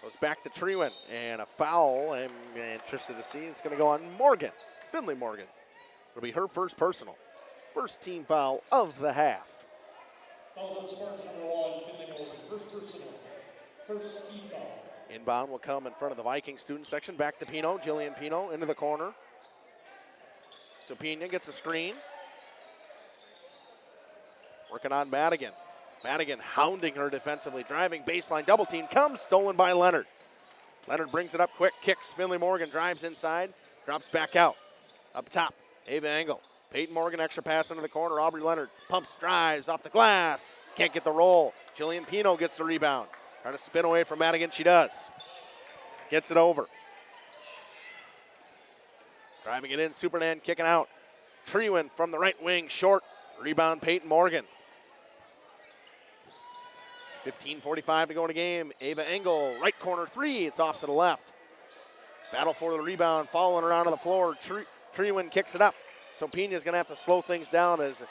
Goes back to Treewin, and a foul. I'm interested to see. It's going to go on Morgan, Finley Morgan. It'll be her first personal. First team foul of the half. Fouls on Spartans number 1, Finley Morgan. First personal. First team foul. Inbound will come in front of the Viking student section. Back to Pino, Jillian Pino into the corner. Sapina gets a screen. Working on Madigan. Madigan hounding her defensively, driving baseline, double team comes, stolen by Leonard. Leonard brings it up quick, kicks. Finley Morgan drives inside, drops back out. Up top, Ava Engel. Peyton Morgan, extra pass into the corner. Aubrey Leonard pumps, drives off the glass. Can't get the roll. Jillian Pino gets the rebound. Trying to spin away from Madigan, she does. Gets it over. Driving it in, Supernan kicking out. Treewin from the right wing, short. Rebound, Peyton Morgan. 15:45 to go in the game. Ava Engel, right corner three. It's off to the left. Battle for the rebound, following around on the floor. Treewin kicks it up. So Pina's going to have to slow things down as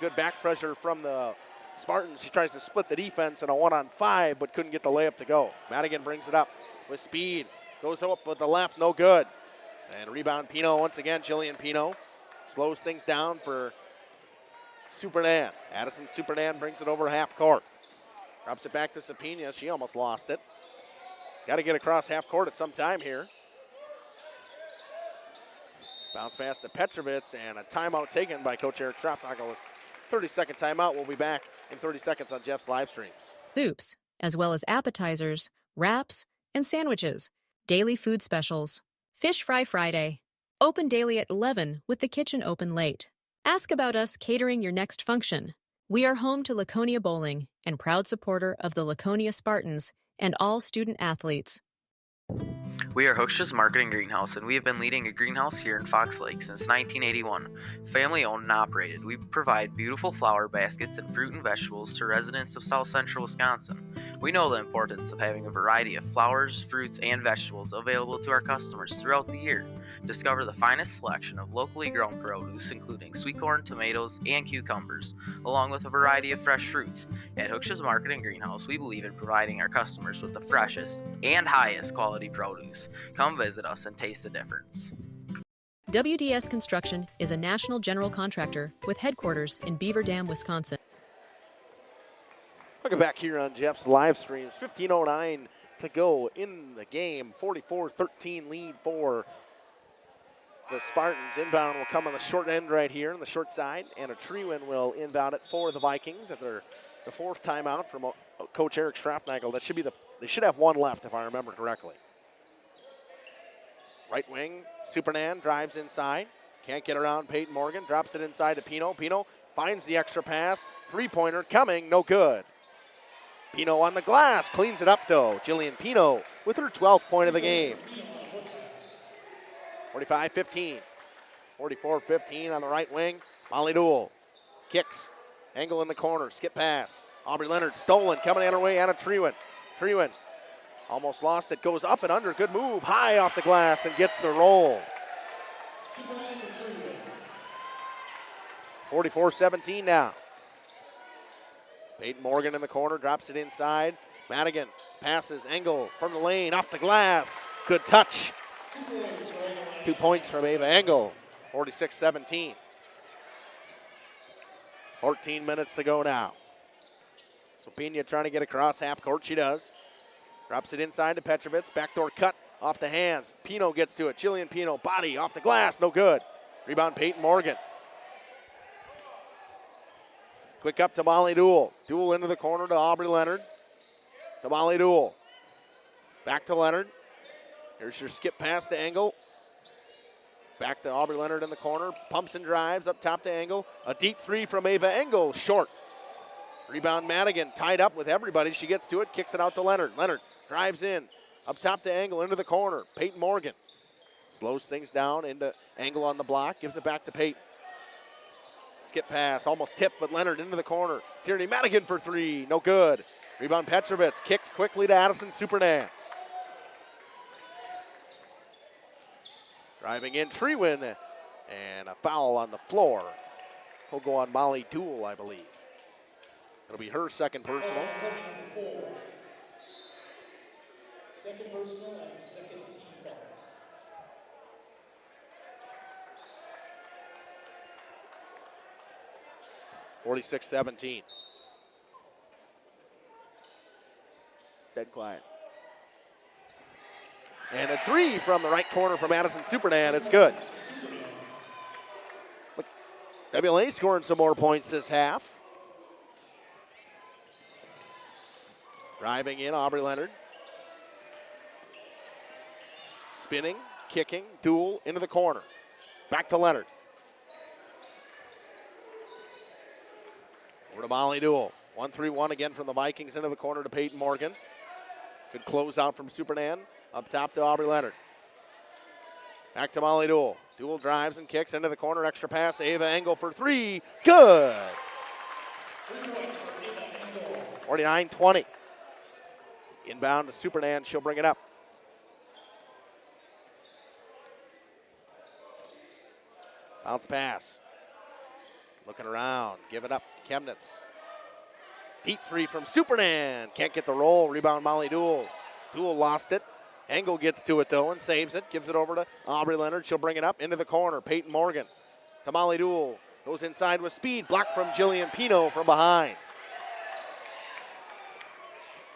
good back pressure from the Spartans. She tries to split the defense in a 1-on-5, but couldn't get the layup to go. Madigan brings it up with speed. Goes up with the left, no good. And rebound Pino once again. Jillian Pino slows things down for Supernan. Addison Supernan brings it over half court. Drops it back to Sapina. She almost lost it. Got to get across half court at some time here. Bounce pass to Petrovitz, and a timeout taken by Coach Eric Schroppnagel. 30-second timeout. We'll be back in 30 seconds on Jeff's live streams. Soups, as well as appetizers, wraps, and sandwiches. Daily food specials. Fish Fry Friday. Open daily at 11 with the kitchen open late. Ask about us catering your next function. We are home to Laconia Bowling and proud supporter of the Laconia Spartans and all student athletes. We are Hooksha's Marketing Greenhouse, and we have been leading a greenhouse here in Fox Lake since 1981. Family owned and operated, we provide beautiful flower baskets and fruit and vegetables to residents of South Central Wisconsin. We know the importance of having a variety of flowers, fruits, and vegetables available to our customers throughout the year. Discover the finest selection of locally grown produce, including sweet corn, tomatoes, and cucumbers, along with a variety of fresh fruits. At Hooksha's Marketing Greenhouse, we believe in providing our customers with the freshest and highest quality produce. Come visit us and taste the difference. WDS Construction is a national general contractor with headquarters in Beaver Dam, Wisconsin. Welcome back here on Jeff's live streams. 15:09 to go in the game. 44-13 lead for the Spartans. Inbound will come on the short end right here on the short side, and a Treewin will inbound it for the Vikings at the fourth timeout from Coach Eric Schroppnagel. That should be they should have one left if I remember correctly. Right wing, Supernan drives inside. Can't get around Peyton Morgan. Drops it inside to Pino. Pino finds the extra pass. Three-pointer coming, no good. Pino on the glass, cleans it up though. Jillian Pino with her 12th point of the game. 45-15. 44-15 on the right wing. Molly Duell kicks. Angle in the corner. Skip pass. Aubrey Leonard stolen. Coming on her way. Anna Trewin. Trewin almost lost it. Goes up and under. Good move. High off the glass and gets the roll. 44-17 now. Peyton Morgan in the corner. Drops it inside. Madigan passes. Engel from the lane. Off the glass. Good touch. 2 points from Ava Engel. 46-17. 14 minutes to go now. So Pena trying to get across half court. She does. Drops it inside to Petrovitz. Backdoor cut off the hands. Pino gets to it. Jillian Pino, body off the glass. No good. Rebound Peyton Morgan. Quick up to Molly Duell. Duell into the corner to Aubrey Leonard. To Molly Duell. Back to Leonard. Here's your skip pass to Engel. Back to Aubrey Leonard in the corner. Pumps and drives up top to Engel. A deep three from Ava Engel. Short. Rebound Madigan. Tied up with everybody. She gets to it. Kicks it out to Leonard. Leonard drives in. Up top to Engel. Into the corner. Peyton Morgan. Slows things down into Engel on the block. Gives it back to Peyton. Skip pass. Almost tipped, but Leonard into the corner. Tierney Madigan for three. No good. Rebound Petrovitz. Kicks quickly to Addison Supernan. Driving in Trewin, and a foul on the floor. Will go on Molly Duell, I believe. It'll be her second personal. Second personal and second team foul. (46-17). Dead quiet. And a three from the right corner from Addison Supernan. It's good. Look, WLA scoring some more points this half. Driving in, Aubrey Leonard. Spinning, kicking, Duell into the corner. Back to Leonard. Over to Molly Duell. 1-3-1 again from the Vikings into the corner to Peyton Morgan. Good closeout from Supernan. Up top to Aubrey Leonard. Back to Molly Duell. Duell drives and kicks into the corner. Extra pass. Ava Engel for three. Good. 49-20. Inbound to Supernan. She'll bring it up. Bounce pass. Looking around. Give it up. Chemnitz. Deep three from Supernan. Can't get the roll. Rebound Molly Duell. Duell lost it. Engel gets to it, though, and saves it. Gives it over to Aubrey Leonard. She'll bring it up into the corner. Peyton Morgan to Molly Duell. Goes inside with speed. Blocked from Jillian Pino from behind.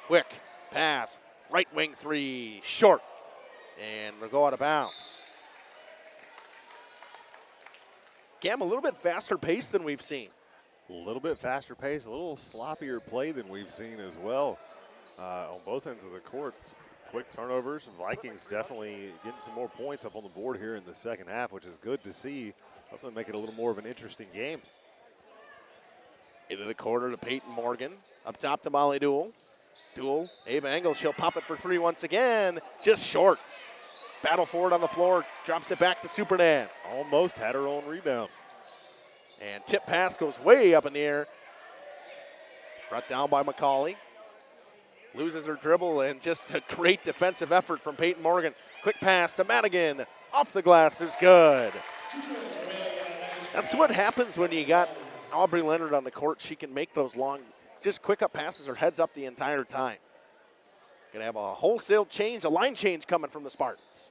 Quick pass. Right wing three. Short. And we'll go out of bounds. Cam, a little bit faster pace than we've seen. A little bit faster pace, a little sloppier play than we've seen as well on both ends of the court. Quick turnovers. Vikings definitely getting some more points up on the board here in the second half, which is good to see. Hopefully make it a little more of an interesting game. Into the corner to Peyton Morgan. Up top to Molly Duell. Duell, Ava Engel, she'll pop it for three once again. Just short. Battle for it on the floor. Drops it back to Supernan. Almost had her own rebound. And tip pass goes way up in the air. Brought down by McCauley. Loses her dribble, and just a great defensive effort from Peyton Morgan. Quick pass to Madigan. Off the glass is good. That's what happens when you got Aubrey Leonard on the court. She can make those long, just quick up passes. Her head's up the entire time. Gonna have a wholesale change, a line change coming from the Spartans.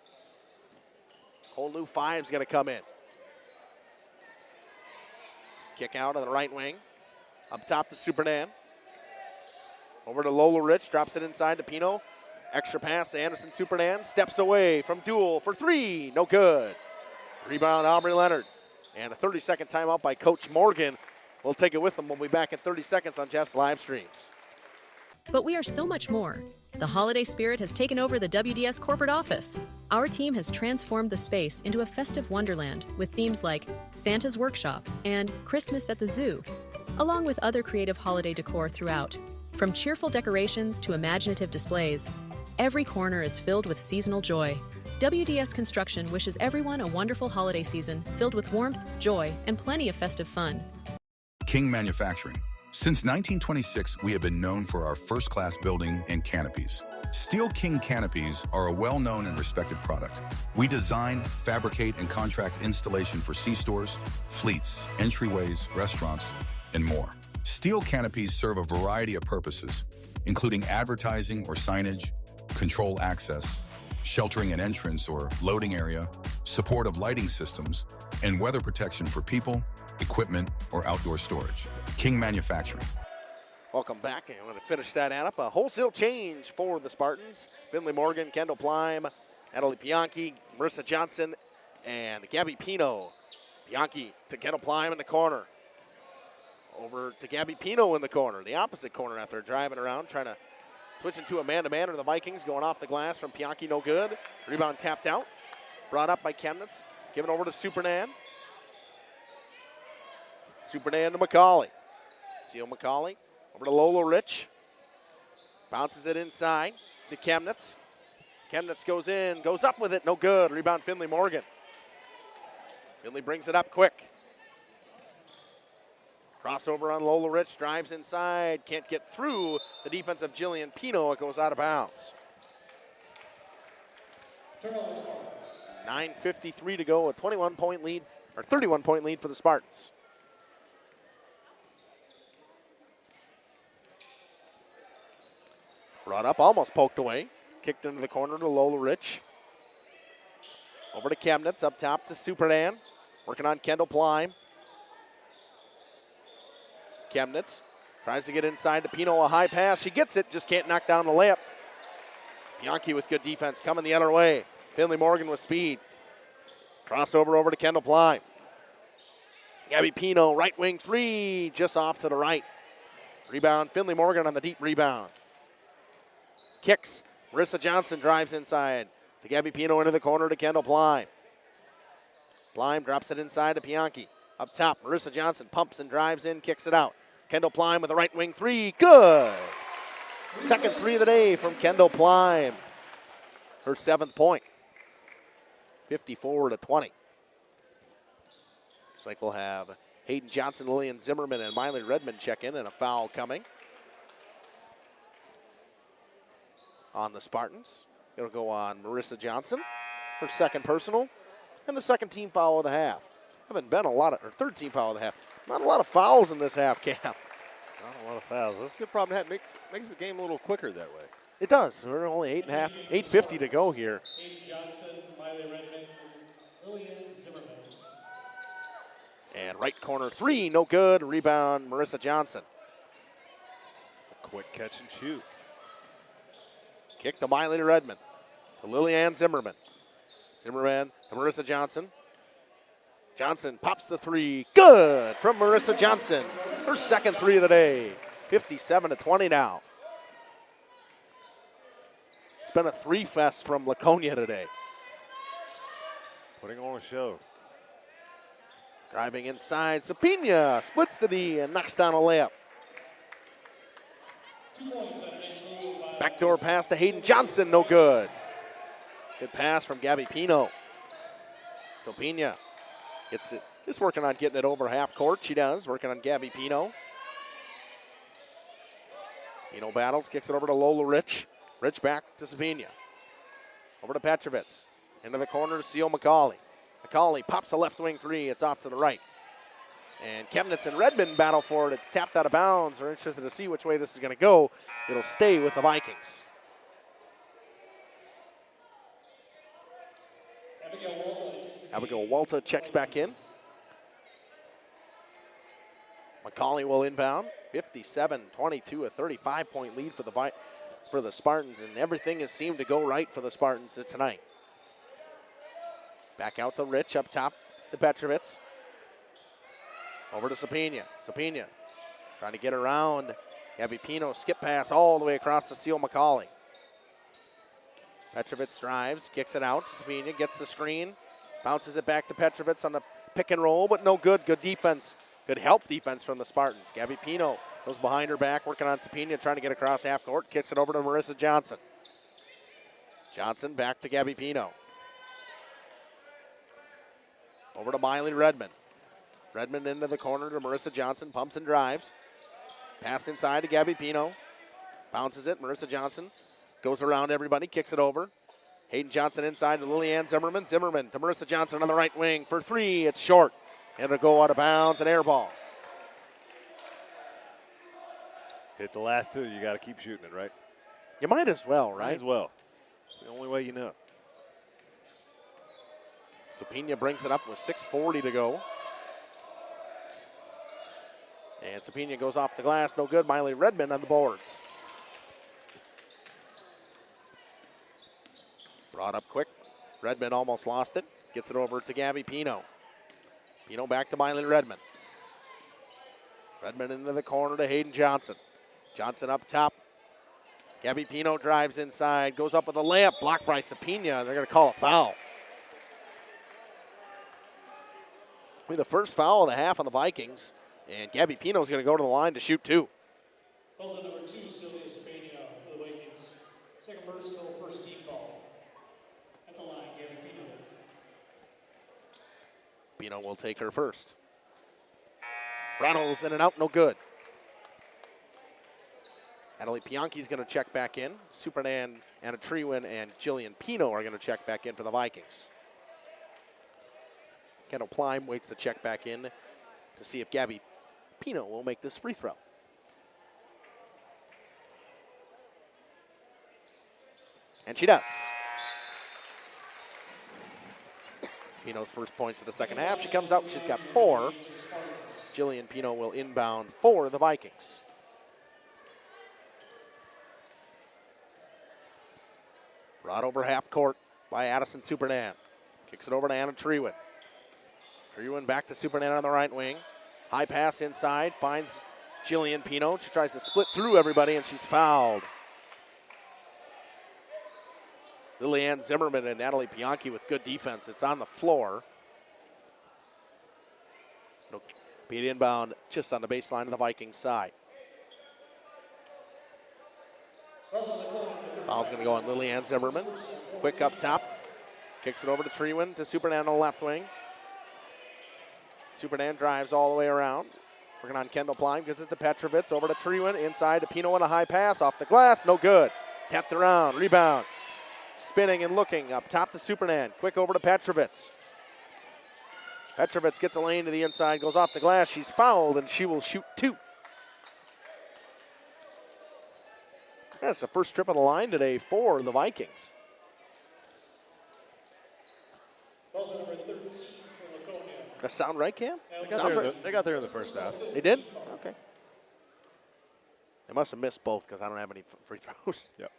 Whole new five's gonna come in. Kick out on the right wing. Up top to Supernan. Over to Lola Rich, drops it inside to Pino. Extra pass to Anderson Supernan. Steps away from Duell for three. No good. Rebound Aubrey Leonard. And a 30-second timeout by Coach Morgan. We'll take it with them. We'll be back in 30 seconds on Jeff's live streams. But we are so much more. The holiday spirit has taken over the WDS corporate office. Our team has transformed the space into a festive wonderland with themes like Santa's Workshop and Christmas at the Zoo, along with other creative holiday decor throughout. From cheerful decorations to imaginative displays, every corner is filled with seasonal joy. WDS Construction wishes everyone a wonderful holiday season filled with warmth, joy, and plenty of festive fun. King Manufacturing. Since 1926, we have been known for our first-class building and canopies. Steel King canopies are a well-known and respected product. We design, fabricate, and contract installation for C-stores, fleets, entryways, restaurants, and more. Steel canopies serve a variety of purposes, including advertising or signage, control access, sheltering an entrance or loading area, support of lighting systems, and weather protection for people, equipment, or outdoor storage. King Manufacturing. Welcome back, and I'm going to finish that ad up. A wholesale change for the Spartans. Finley Morgan, Kendall Plime, Natalie Bianchi, Marissa Johnson, and Gabby Pino. Bianchi to Kendall Plime in the corner. Over to Gabby Pino in the corner, the opposite corner after driving around, trying to switch into a man-to-man of the Vikings, going off the glass from Bianchi, no good. Rebound tapped out, brought up by Chemnitz, given over to Supernan. Supernan to McCauley. Seal McCauley over to Lola Rich. Bounces it inside to Chemnitz. Chemnitz goes in, goes up with it, no good. Rebound Finley Morgan. Finley brings it up quick. Crossover on Lola Rich, drives inside, can't get through the defense of Jillian Pino. It goes out of bounds. 9:53 to go, a 21-point lead, or 31-point lead for the Spartans. Brought up, almost poked away. Kicked into the corner to Lola Rich. Over to Chemnitz, up top to Supernan. Working on Kendall Plime. Chemnitz tries to get inside to Pino, a high pass. She gets it, just can't knock down the layup. Bianchi with good defense coming the other way. Finley Morgan with speed. Crossover over to Kendall Plime. Gabby Pino, right wing three, just off to the right. Rebound, Finley Morgan on the deep rebound. Kicks, Marissa Johnson drives inside to Gabby Pino into the corner to Kendall Plime. Plime drops it inside to Bianchi. Up top, Marissa Johnson pumps and drives in, kicks it out. Kendall Plime with a right wing three, good. Second three of the day from Kendall Plime. Her 7th point. 54-20. Looks like we'll have Hayden Johnson, Lillian Zimmerman, and Miley Redmond check in, and a foul coming on the Spartans. It'll go on Marissa Johnson, her 2nd personal, and the 2nd team foul of the half. Haven't been a lot of, or 3rd team foul of the half. Not a lot of fouls in this half, Cam. Not a lot of fouls. That's a good problem to have. Makes the game a little quicker that way. It does. We're only 8:50 to go here. Hayden Johnson, Miley Redmond, Lillian Zimmerman. And right corner three, no good. Rebound, Marissa Johnson. It's a quick catch and shoot. Kick to Miley Redmond, to Lillian Zimmerman. Zimmerman to Marissa Johnson. Johnson pops the three. Good from Marissa Johnson. Her 2nd three of the day. 57-20 now. It's been a three fest from Laconia today. Putting on a show. Driving inside, Sapina splits the D and knocks down a layup. 2 points on a nice move by Backdoor pass to Hayden Johnson, no good. Good pass from Gabby Pino. Sapina gets it, just working on getting it over half court. She does, working on Gabby Pino. Pino battles, kicks it over to Lola Rich. Rich back to Sapina. Over to Petrovitz. Into the corner to Seal McCauley. McCauley pops a left wing three. It's off to the right. And Chemnitz and Redmond battle for it. It's tapped out of bounds. We're interested to see which way this is going to go. It'll stay with the Vikings. Abigail Walta checks back in. McCauley will inbound. 57-22, a 35-point lead for the Spartans, and everything has seemed to go right for the Spartans tonight. Back out to Rich, up top to Petrovitz. Over to Sapina. Sapina trying to get around Gabby Pino, skip pass all the way across to Seal McCauley. Petrovitz drives, kicks it out. Sapina gets the screen, bounces it back to Petrovitz on the pick and roll, but no good. Good defense. Good help defense from the Spartans. Gabby Pino goes behind her back, working on Sapina, trying to get across half court. Kicks it over to Marissa Johnson. Johnson back to Gabby Pino. Over to Miley Redmond. Redmond into the corner to Marissa Johnson, pumps and drives. Pass inside to Gabby Pino. Bounces it, Marissa Johnson goes around everybody, kicks it over. Hayden Johnson inside to Lillian Zimmerman. Zimmerman to Marissa Johnson on the right wing for three. It's short. It'll go out of bounds, an air ball. Hit the last two, you got to keep shooting it, right? You might as well, right? Might as well. It's the only way you know. Sapina brings it up with 6:40 to go. And Sapina goes off the glass, no good. Miley Redmond on the boards. Brought up quick. Redmond almost lost it. Gets it over to Gabby Pino. Pino back to Miley Redmond. Redmond into the corner to Hayden Johnson. Johnson up top. Gabby Pino drives inside, goes up with a layup, blocked by Sapina. They're going to call a foul. Be the first foul of the half on the Vikings, and Gabby Pino is going to go to the line to shoot two. Also number 2, Sylvia Sabania for the Vikings. Second personal, first team call. At the line, Gabby Pino. Pino will take her first. Rattles in and out, no good. Natalie Pianchi's going to check back in. Supernan, Anna Trewin, and Jillian Pino are going to check back in for the Vikings. Kendall Plime waits to check back in to see if Gabby Pino will make this free throw. And she does. Pino's first points of the second half. She comes out and she's got 4. Jillian Pino will inbound for the Vikings. Brought over half court by Addison Supernan. Kicks it over to Anna Trewin. Trewin back to Supernan on the right wing. High pass inside, finds Jillian Pino. She tries to split through everybody, and she's fouled. Lillian Zimmerman and Natalie Bianchi with good defense. It's on the floor. It'll be an inbound just on the baseline of the Vikings side. Foul's going to go on Lillian Zimmerman. Quick up top. Kicks it over to Trewin to Supernan on the left wing. Supernan drives all the way around. Working on Kendall Plime. Gives it to Petrovitz. Over to Trewin. Inside to Pino on a high pass. Off the glass. No good. Tapped around. Rebound. Spinning and looking. Up top to Supernan. Quick over to Petrovitz. Petrovitz gets a lane to the inside. Goes off the glass. She's fouled, and she will shoot 2. That's the first trip on the line today for the Vikings. Also number 13 for Laconia. That sound right, Cam? They got there in the first half. They did? Okay. They must have missed both because I don't have any free throws. Yep.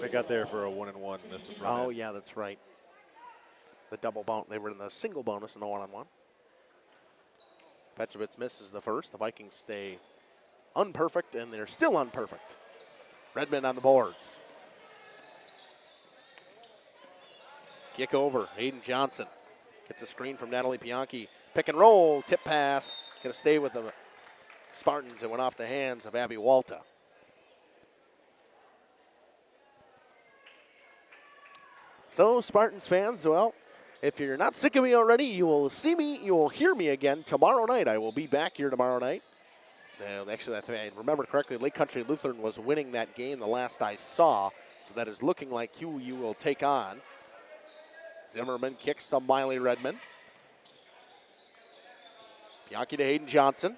They got there for a 1-and-1, missed the front Oh, end. yeah, that's right. The double bonus. They were in the single bonus and the 1-on-1. Petrovitz misses the first. The Vikings stay unperfect, and they're still unperfect. Redmond on the boards. Kick over. Hayden Johnson gets a screen from Natalie Bianchi. Pick and roll. Tip pass. Going to stay with the Spartans. It went off the hands of Abby Walta. So, Spartans fans, well, if you're not sick of me already, you will see me, you will hear me again tomorrow night. I will be back here tomorrow night. Actually, if I remember correctly, Lake Country Lutheran was winning that game the last I saw, so that is looking like who you will take on. Zimmerman kicks to Miley Redmond. Bianchi to Hayden Johnson.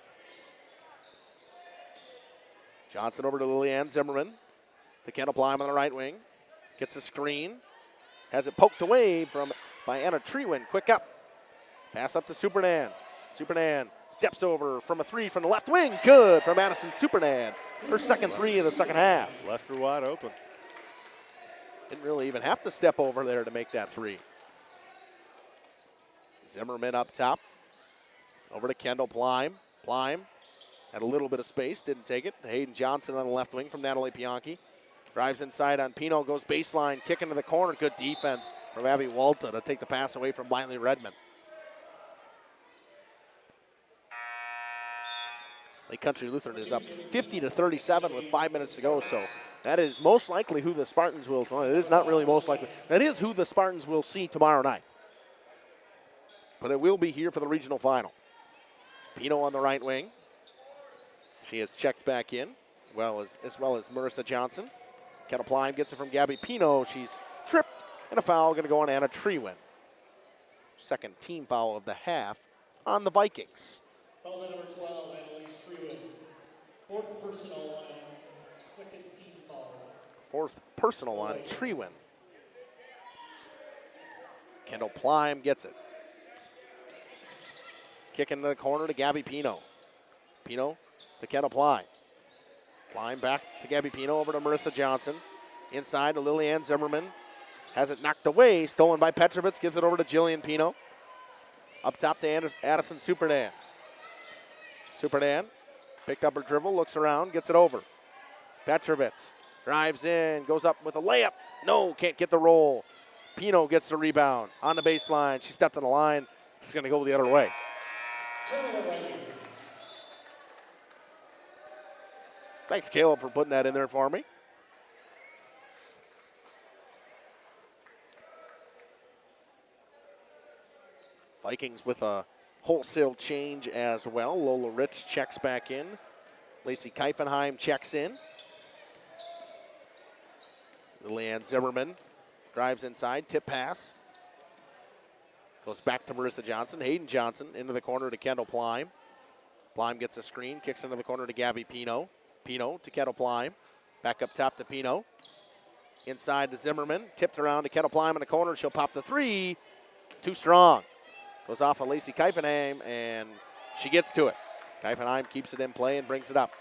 Johnson over to Lillian Zimmerman. To Kendall Plime on the right wing. Gets a screen. Has it poked away by Anna Trewin. Quick up. Pass up to Supernan. Supernan steps over from a 3 from the left wing. Good from Addison Supernan. Her second 3 of the second half. Left her wide open. Didn't really even have to step over there to make that 3. Zimmerman up top. Over to Kendall Plime. Plime Had a little bit of space, didn't take it. Hayden Johnson on the left wing from Natalie Bianchi. Drives inside on Pino, goes baseline, kick into the corner. Good defense from Abby Walta to take the pass away from Miley Redmond. Lake Country Lutheran is up 50-37 with 5 minutes to go, so that is most likely who the Spartans will, well, it is not really most likely, that is who the Spartans will see tomorrow night. But it will be here for the regional final. Pino on the right wing. She is checked back in, as well as Marissa Johnson. Kettle Plein gets it from Gabby Pino. She's tripped, and a foul going to go on Anna Trewin. Second team foul of the half on the Vikings. Fouls on number 12, Annalise Trewin. Fourth personal and second team foul. Fourth personal on Trewin. Kendall Plein gets it. Kick into the corner to Gabby Pino. Pino to Kendall Plein. Plein back to Gabby Pino, over to Marissa Johnson. Inside to Lillian Zimmerman. Has it knocked away, stolen by Petrovitz, gives it over to Jillian Pino. Up top to Addison Superdan. Superdan picked up her dribble, looks around, gets it over. Petrovitz drives in, goes up with a layup. No, can't get the roll. Pino gets the rebound on the baseline. She stepped on the line. She's going to go the other way. Thanks, Caleb, for putting that in there for me. Vikings with a wholesale change as well. Lola Rich checks back in. Lacey Keifenheim checks in. Leanne Zimmerman drives inside, tip pass. Goes back to Marissa Johnson. Hayden Johnson into the corner to Kendall Plein. Plein gets a screen, kicks into the corner to Gabby Pino. Pino to Kendall Plein. Back up top to Pino. Inside to Zimmerman. Tipped around to Kendall Plein in the corner. She'll pop the three. Too strong. Goes off of Lacey Keifenheim, and she gets to it. Keifenheim keeps it in play and brings it up.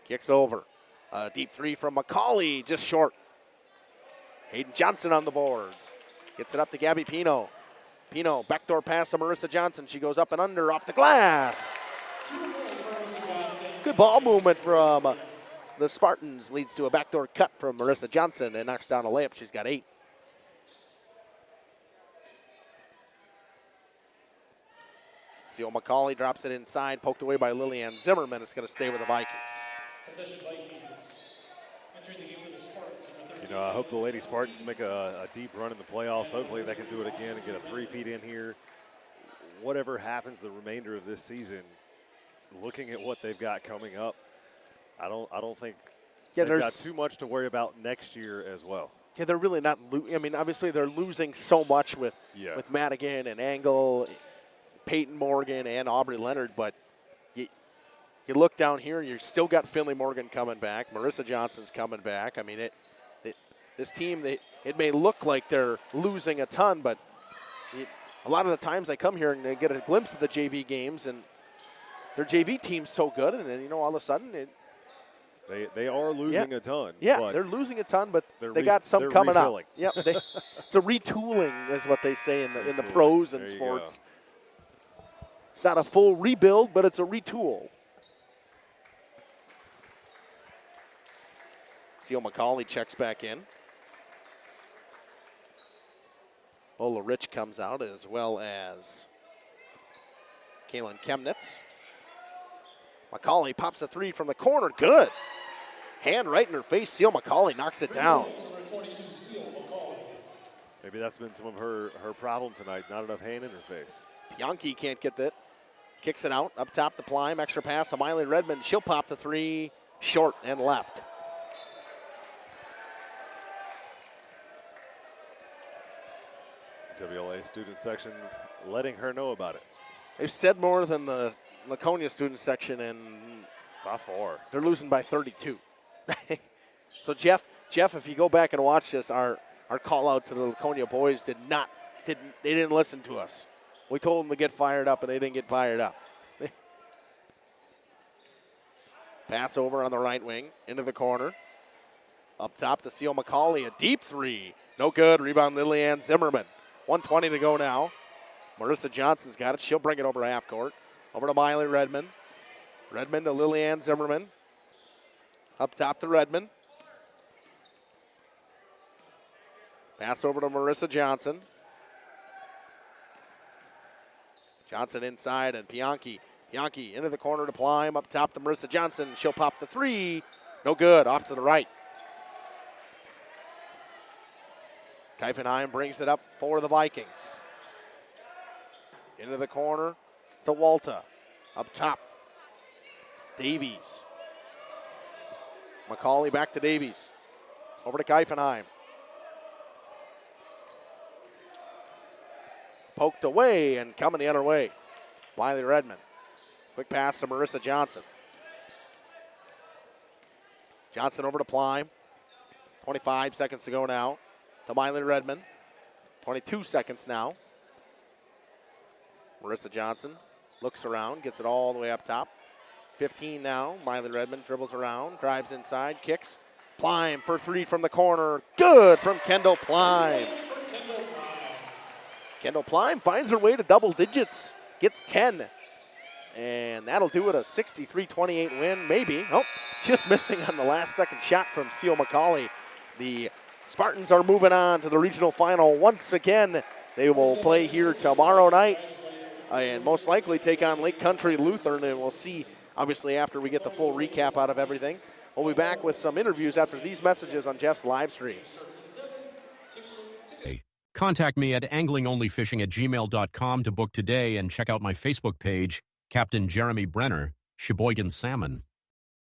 Kicks over. A deep three from McCauley, just short. Hayden Johnson on the boards. Gets it up to Gabby Pino. Pino, backdoor pass to Marissa Johnson. She goes up and under off the glass. Good ball movement from the Spartans. Leads to a backdoor cut from Marissa Johnson and knocks down a layup. She's got 8. Seal McCauley drops it inside, poked away by Lillian Zimmerman. It's going to stay with the Vikings. Possession Vikings. Entering the game for the Spartans. You know, I hope the Lady Spartans make a deep run in the playoffs. Hopefully they can do it again and get a three-peat in here. Whatever happens the remainder of this season, looking at what they've got coming up, I don't think they've got too much to worry about next year as well. Yeah, they're really not. I mean, obviously they're losing so much with Madigan and Angle, Peyton Morgan, and Aubrey Leonard, but you look down here, you still got Finley Morgan coming back. Marissa Johnson's coming back. I mean, this team, it may look like they're losing a ton, but a lot of the times they come here and they get a glimpse of the JV games, and their JV team's so good, and then, all of a sudden they are losing a ton. Yeah, they're losing a ton, but they got some coming refilling. up. Yep, it's a retooling, is what they say in the pros and sports. It's not a full rebuild, but it's a retool. Seal McCauley checks back in. Lola Rich comes out, as well as Kaylin Chemnitz. McCauley pops a three from the corner. Good. Hand right in her face. Seal McCauley knocks it down. Maybe that's been some of her problem tonight. Not enough hand in her face. Bianchi can't get that. Kicks it out. Up top to Plein. Extra pass to Miley Redmond. She'll pop the three. Short and left. WLA student section letting her know about it. They've said more than the Laconia student section, and by far. They're losing by 32. So Jeff, if you go back and watch this, our call out to the Laconia boys they didn't listen to us. We told them to get fired up, and they didn't get fired up. Pass over on the right wing into the corner. Up top to Seal McCauley, a deep three. No good. Rebound Lillian Zimmerman. 1:20 to go now. Marissa Johnson's got it. She'll bring it over half court. Over to Miley Redmond. Redmond to Lillian Zimmerman. Up top to Redmond. Pass over to Marissa Johnson. Johnson inside and Bianchi. Bianchi into the corner to Plime. Up top to Marissa Johnson. She'll pop the three. No good. Off to the right. Keifenheim brings it up for the Vikings. Into the corner to Walta. Up top. Davies. McCauley back to Davies. Over to Keifenheim. Poked away and coming the other way. Wiley Redmond. Quick pass to Marissa Johnson. Johnson over to Plime. 25 seconds to go now. To Miley Redmond. 22 seconds now. Marissa Johnson looks around, gets it all the way up top. 15 now. Miley Redmond dribbles around, drives inside, kicks. Plime for three from the corner. Good from Kendall Plime. Kendall Plime finds her way to double digits, gets 10. And that'll do it, a 63-28 win, maybe. Oh, just missing on the last second shot from Seal McCauley. The Spartans are moving on to the regional final once again. They will play here tomorrow night and most likely take on Lake Country Lutheran, and we'll see, obviously, after we get the full recap out of everything. We'll be back with some interviews after these messages on Jeff's live streams. Contact me at anglingonlyfishing@gmail.com to book today and check out my Facebook page, Captain Jeremy Brenner, Sheboygan Salmon.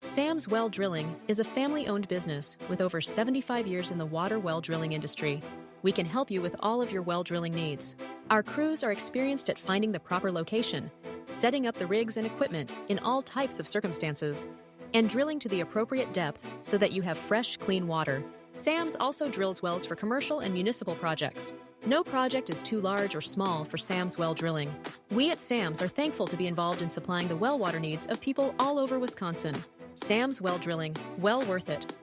Sam's Well Drilling is a family-owned business with over 75 years in the water well drilling industry. We can help you with all of your well drilling needs. Our crews are experienced at finding the proper location, setting up the rigs and equipment in all types of circumstances, and drilling to the appropriate depth so that you have fresh, clean water. Sam's also drills wells for commercial and municipal projects. No project is too large or small for Sam's Well Drilling. We at Sam's are thankful to be involved in supplying the well water needs of people all over Wisconsin. Sam's Well Drilling, well worth it.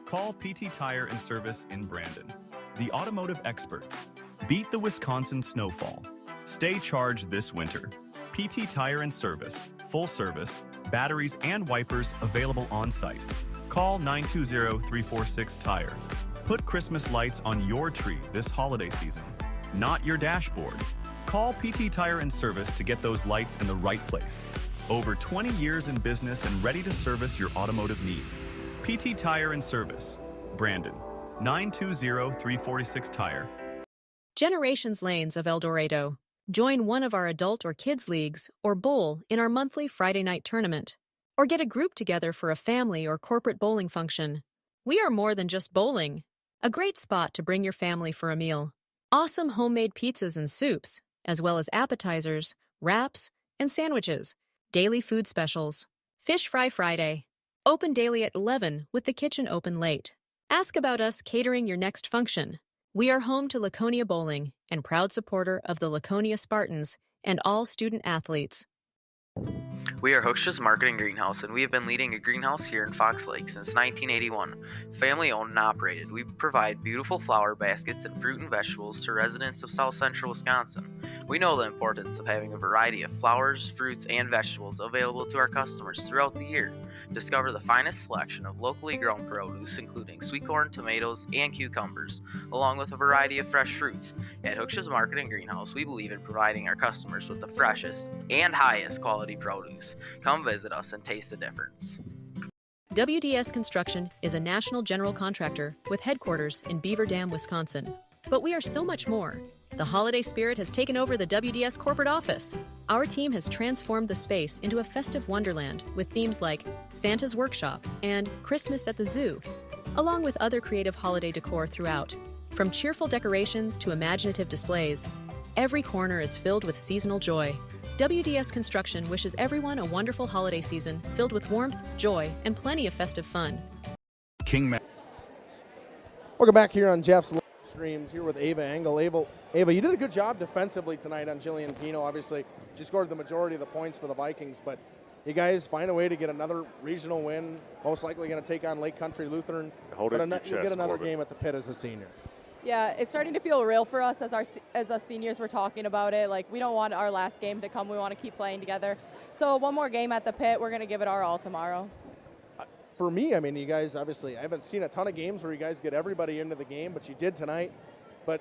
Call PT Tire and Service in Brandon. The automotive experts. Beat the Wisconsin snowfall. Stay charged this winter. PT Tire and Service, full service, batteries and wipers available on site. Call 920-346-TIRE. Put Christmas lights on your tree this holiday season, not your dashboard. Call PT Tire and Service to get those lights in the right place. Over 20 years in business and ready to service your automotive needs. PT Tire and Service, Brandon, 920-346-TIRE. Generations Lanes of El Dorado. Join one of our adult or kids leagues or bowl in our monthly Friday night tournament. Or get a group together for a family or corporate bowling function. We are more than just bowling. A great spot to bring your family for a meal. Awesome homemade pizzas and soups, as well as appetizers, wraps, and sandwiches. Daily food specials. Fish Fry Friday. Open daily at 11 with the kitchen open late. Ask about us catering your next function. We are home to Laconia Bowling and proud supporter of the Laconia Spartans and all student athletes. We are Hooksha's Marketing Greenhouse, and we have been leading a greenhouse here in Fox Lake since 1981. Family owned and operated, we provide beautiful flower baskets and fruit and vegetables to residents of South Central Wisconsin. We know the importance of having a variety of flowers, fruits, and vegetables available to our customers throughout the year. Discover the finest selection of locally grown produce, including sweet corn, tomatoes, and cucumbers, along with a variety of fresh fruits. At Hooksha's Marketing Greenhouse, we believe in providing our customers with the freshest and highest quality produce. Come visit us and taste the difference. WDS Construction is a national general contractor with headquarters in Beaver Dam, Wisconsin. But we are so much more. The holiday spirit has taken over the WDS corporate office. Our team has transformed the space into a festive wonderland with themes like Santa's Workshop and Christmas at the Zoo, along with other creative holiday decor throughout. From cheerful decorations to imaginative displays, every corner is filled with seasonal joy. WDS Construction wishes everyone a wonderful holiday season filled with warmth, joy, and plenty of festive fun. Welcome back here on Jeff's live streams here with Ava Engel. Ava, you did a good job defensively tonight on Jillian Pino. Obviously, she scored the majority of the points for the Vikings, but you guys find a way to get another regional win. Most likely going to take on Lake Country Lutheran. Hold it in your You'll get chest, another Corbin. game at the pit as a senior. Yeah, it's starting to feel real for us as us seniors. We're talking about it. Like, we don't want our last game to come. We want to keep playing together. So one more game at the pit. We're going to give it our all tomorrow. For me, I mean, you guys obviously, I haven't seen a ton of games where you guys get everybody into the game, but you did tonight. But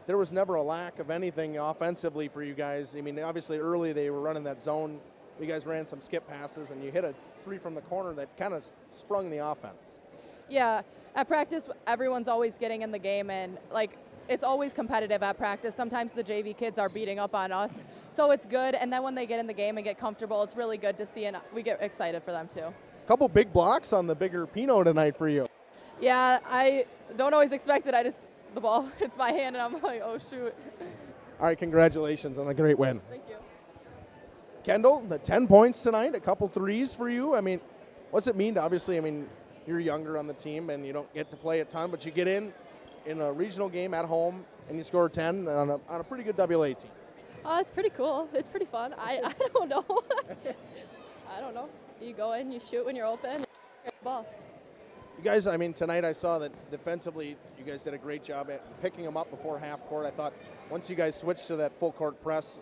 there was never a lack of anything offensively for you guys. I mean, obviously early they were running that zone. You guys ran some skip passes, and you hit a 3 from the corner that kind of sprung the offense. Yeah, at practice, everyone's always getting in the game, and like it's always competitive at practice. Sometimes the JV kids are beating up on us, so it's good. And then when they get in the game and get comfortable, it's really good to see, and we get excited for them too. Couple big blocks on the bigger Pinot tonight for you. Yeah, I don't always expect it. The ball hits my hand, and I'm like, oh shoot. All right, congratulations on a great win. Thank you. Kendall, the 10 points tonight, a couple threes for you. I mean, what's it mean to, obviously, I mean, you're younger on the team and you don't get to play a ton, but you get in a regional game at home and you score 10 on a pretty good WLA team. Oh, it's pretty cool. It's pretty fun. I don't know. I don't know. You go in, you shoot when you're open, and you get the ball. You guys, I mean, tonight I saw that defensively you guys did a great job at picking them up before half court. I thought once you guys switched to that full court press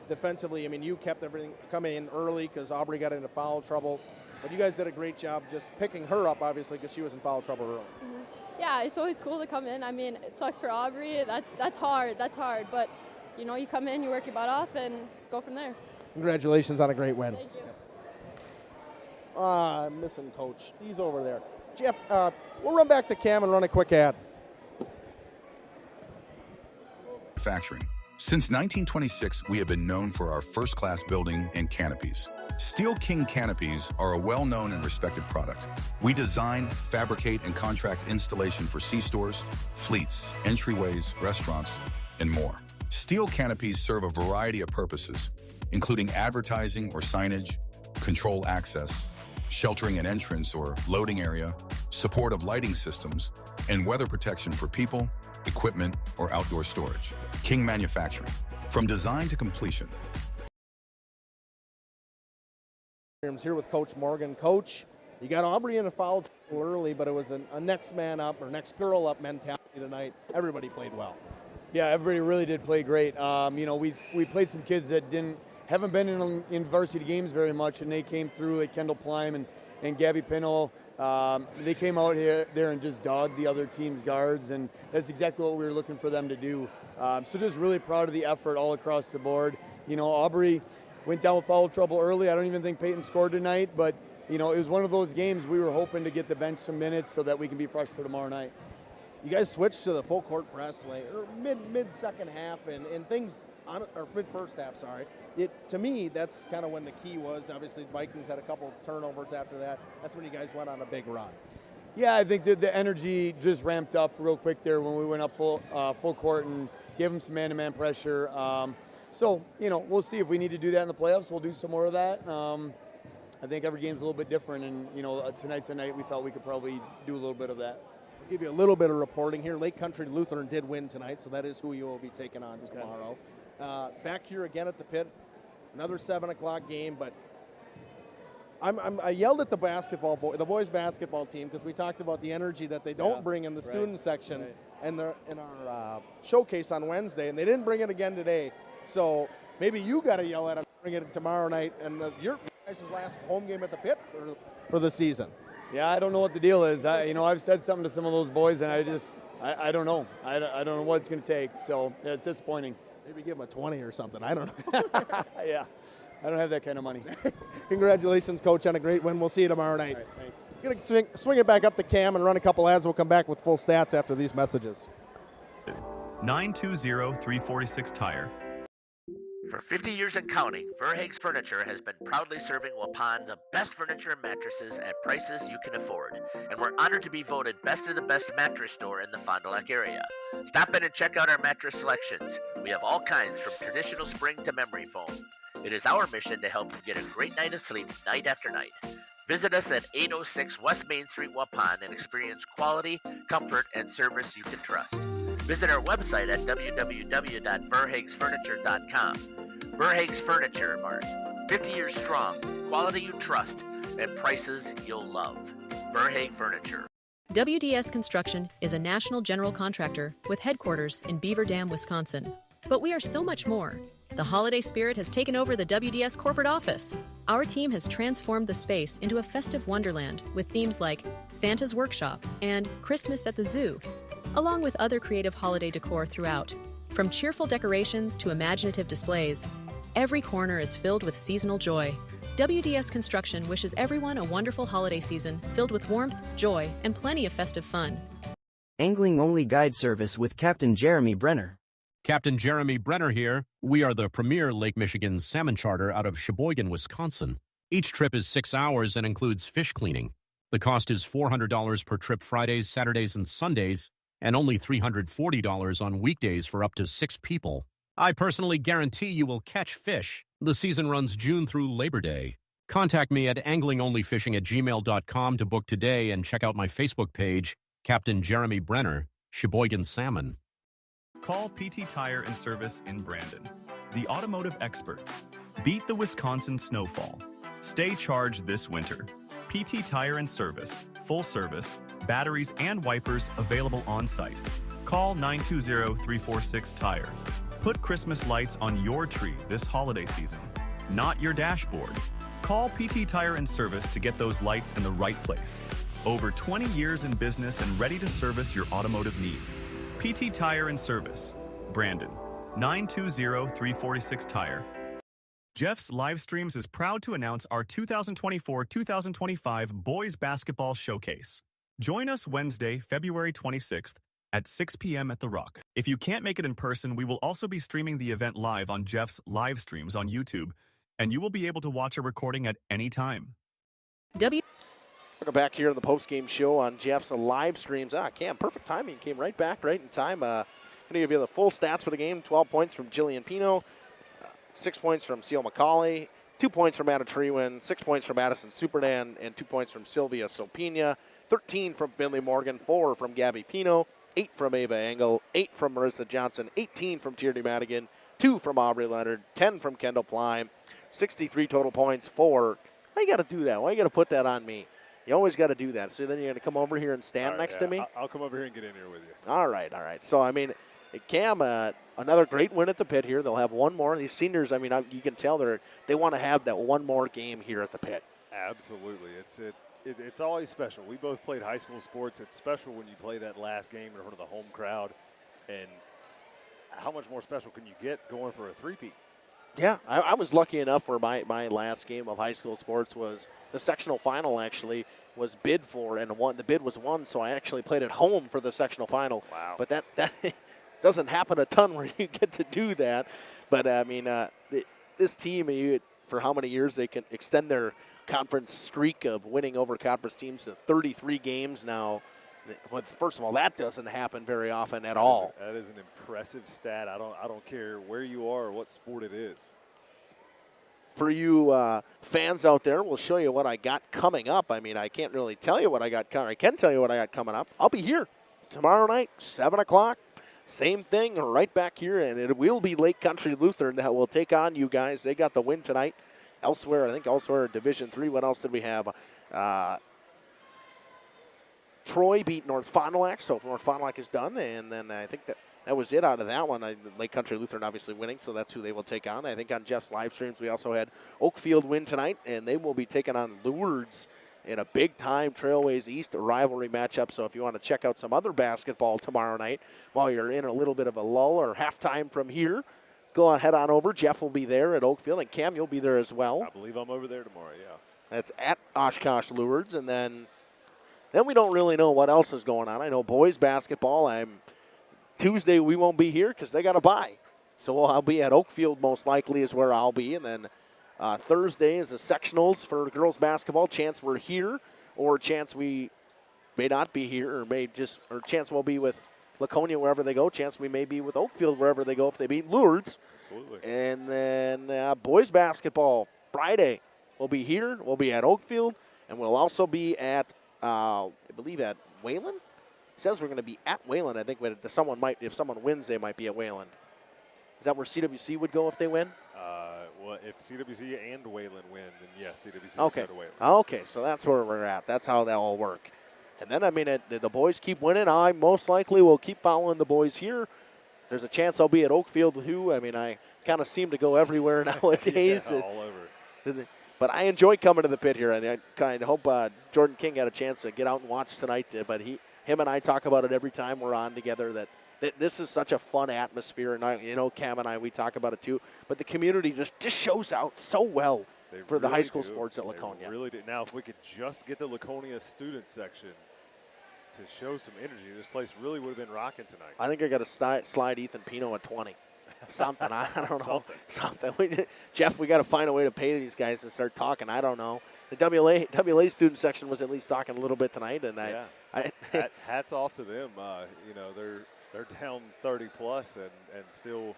defensively, I mean, you kept everything coming in early because Aubrey got into foul trouble. But you guys did a great job just picking her up, obviously, because she was in foul trouble early. Mm-hmm. Yeah, it's always cool to come in. I mean, it sucks for Aubrey. That's hard. That's hard. But, you know, you come in, you work your butt off, and go from there. Congratulations on a great win. Thank you. I'm missing Coach. He's over there. Jeff, we'll run back to Cam and run a quick ad. Manufacturing. Since 1926, we have been known for our first-class building and canopies. Steel King canopies are a well-known and respected product. We design, fabricate, and contract installation for C-stores, fleets, entryways, restaurants, and more. Steel canopies serve a variety of purposes, including advertising or signage, control access, sheltering an entrance or loading area, support of lighting systems, and weather protection for people, equipment, or outdoor storage. King Manufacturing. From design to completion. Here with Coach Morgan. Coach, you got Aubrey in a foul trouble early, but it was a next man up or next girl up mentality tonight. Everybody played well. Yeah, everybody really did play great. You know, we played some kids that haven't been in varsity games very much, and they came through, like Kendall Plime and Gabby Pinot. They came out there and just dogged the other team's guards, and that's exactly what we were looking for them to do. So just really proud of the effort all across the board. You know, Aubrey went down with foul trouble early. I don't even think Peyton scored tonight, but, you know, it was one of those games we were hoping to get the bench some minutes so that we can be fresh for tomorrow night. You guys switched to the full court press or mid second half and things or mid first half. Sorry. To me, that's kind of when the key was. Obviously, Vikings had a couple turnovers after that. That's when you guys went on a big run. Yeah, I think the energy just ramped up real quick there when we went up full court and gave them some man-to-man pressure. So, you know, we'll see if we need to do that in the playoffs. We'll do some more of that. I think every game's a little bit different, and, you know, tonight's a night we thought we could probably do a little bit of that. I'll give you a little bit of reporting here. Lake Country Lutheran did win tonight, so that is who you will be taking on tomorrow. Back here again at the pit, another 7 o'clock game, but I yelled at the boys basketball team because we talked about the energy that they don't bring in the student section and in our showcase on Wednesday, and they didn't bring it again today. So maybe you got to yell at them, bring it tomorrow night, and your guys' last home game at the pit for the season. Yeah, I don't know what the deal is. You know, I've said something to some of those boys, and I don't know. I don't know what it's going to take. So it's disappointing. Maybe give them a 20 or something. I don't know. Yeah, I don't have that kind of money. Congratulations, Coach, on a great win. We'll see you tomorrow night. All right, thanks. Going to swing it back up to Cam and run a couple ads. We'll come back with full stats after these messages. 920-346 Tire. For 50 years and counting, Verhaeg's Furniture has been proudly serving Waupun the best furniture and mattresses at prices you can afford. And we're honored to be voted best of the best mattress store in the Fond du Lac area. Stop in and check out our mattress selections. We have all kinds from traditional spring to memory foam. It is our mission to help you get a great night of sleep night after night. Visit us at 806 West Main Street, Waupun, and experience quality, comfort, and service you can trust. Visit our website at www.verhaegsfurniture.com. Verhaeg's Furniture Mart. 50 years strong, quality you trust, and prices you'll love. Verhaeg Furniture. WDS Construction is a national general contractor with headquarters in Beaver Dam, Wisconsin. But we are so much more. The holiday spirit has taken over the WDS corporate office. Our team has transformed the space into a festive wonderland with themes like Santa's Workshop and Christmas at the Zoo, along with other creative holiday decor throughout. From cheerful decorations to imaginative displays, every corner is filled with seasonal joy. WDS Construction wishes everyone a wonderful holiday season filled with warmth, joy, and plenty of festive fun. Angling-only guide service with Captain Jeremy Brenner. Captain Jeremy Brenner here. We are the premier Lake Michigan salmon charter out of Sheboygan, Wisconsin. Each trip is 6 hours and includes fish cleaning. The cost is $400 per trip Fridays, Saturdays, and Sundays, and only $340 on weekdays for up to 6 people. I personally guarantee you will catch fish. The season runs June through Labor Day. Contact me at anglingonlyfishing@gmail.com to book today and check out my Facebook page, Captain Jeremy Brenner, Sheboygan Salmon. Call PT Tire and Service in Brandon. The automotive experts. Beat the Wisconsin snowfall. Stay charged this winter. PT Tire and Service. Full service. Batteries and wipers available on site. Call 920-346-TIRE. Put Christmas lights on your tree this holiday season, not your dashboard. Call PT Tire and Service to get those lights in the right place. Over 20 years in business and ready to service your automotive needs. PT Tire and Service, Brandon, 920-346-TIRE. Jeff's Live Streams is proud to announce our 2024-2025 Boys Basketball Showcase. Join us Wednesday, February 26th at 6 p.m. at The Rock. If you can't make it in person, we will also be streaming the event live on Jeff's Live Streams on YouTube, and you will be able to watch a recording at any time. Welcome back here on the post-game show on Jeff's Live Streams. Cam, perfect timing. Came right back, right in time. Going to give you the full stats for the game. 12 points from Jillian Pino, 6 points from Seal McCauley, 2 points from Anna Trewin, 6 points from Addison Superdan, and 2 points from Sylvia Sopina, 13 from Finley Morgan, 4 from Gabby Pino, 8 from Ava Engel, 8 from Marissa Johnson, 18 from Tierney Madigan, 2 from Aubrey Leonard, 10 from Kendall Plime, 63 total points, 4. Why you got to do that? Why you got to put that on me? You always got to do that. So then you're going to come over here and stand next to me? I'll come over here and get in here with you. All right. So, I mean, Cam, another great win at the pit here. They'll have one more. These seniors, I mean, you can tell they want to have that one more game here at the pit. Absolutely. It's always special. We both played high school sports. It's special when you play that last game in front of the home crowd. And how much more special can you get going for a three-peat? Yeah, I was lucky enough where my last game of high school sports was the sectional final actually was bid for and won. The bid was won, so I actually played at home for the sectional final. Wow. But that doesn't happen a ton where you get to do that. But, I mean, this team, for how many years they can extend their conference streak of winning over conference teams to 33 games now. Well, first of all, that doesn't happen very often at all. That is an impressive stat. I don't care where you are or what sport it is. For you fans out there, we'll show you what I got coming up. I mean, I can't really tell you what I got coming. I can tell you what I got coming up. I'll be here tomorrow night, 7 o'clock. Same thing, right back here, and it will be Lake Country Lutheran that will take on you guys. They got the win tonight. Elsewhere, I think elsewhere in Division III. What else did we have? Troy beat North Fond du Lac, so North Fond du Lac is done. And then I think that was it out of that one. Lake Country Lutheran obviously winning, so that's who they will take on. I think on Jeff's live streams we also had Oakfield win tonight, and they will be taking on Lourdes in a big-time Trailways East rivalry matchup. So if you want to check out some other basketball tomorrow night while you're in a little bit of a lull or halftime from here, go ahead on over. Jeff will be there at Oakfield, and Cam, you'll be there as well. I believe I'm over there tomorrow, yeah. That's at Oshkosh Lourdes, and then we don't really know what else is going on. I know boys basketball, Tuesday we won't be here because they got a bye. So I'll be at Oakfield most likely is where I'll be, and then Thursday is the sectionals for girls basketball. Chance we're here, or chance we may not be here, or chance we'll be with Laconia wherever they go. Chance we may be with Oakfield wherever they go if they beat Lourdes. Absolutely. And then boys basketball Friday. We'll be here. We'll be at Oakfield, and we'll also be at I believe at Wayland. It says we're going to be at Wayland. I think if someone wins, they might be at Wayland. Is that where CWC would go if they win? Well, if CWC and Wayland win, then yes, CWC okay. would go to Wayland. Okay, so that's where we're at. That's how that will work. And then, I mean, the boys keep winning. I most likely will keep following the boys here. There's a chance I'll be at Oakfield, too. I mean, I kind of seem to go everywhere nowadays. Yeah, all over. But I enjoy coming to the pit here, and I kind of hope Jordan King had a chance to get out and watch tonight. But him and I talk about it every time we're on together, that this is such a fun atmosphere. And, Cam and I, we talk about it, too. But the community just shows out so well for the high school sports at Laconia. They really do. Now, if we could just get the Laconia student section to show some energy, this place really would have been rocking tonight. I think I got to slide Ethan Pino at 20. Something. I don't know. Something. Jeff, we got to find a way to pay these guys to start talking. I don't know. The WLA student section was at least talking a little bit tonight, and hats off to them. They're down 30 plus and still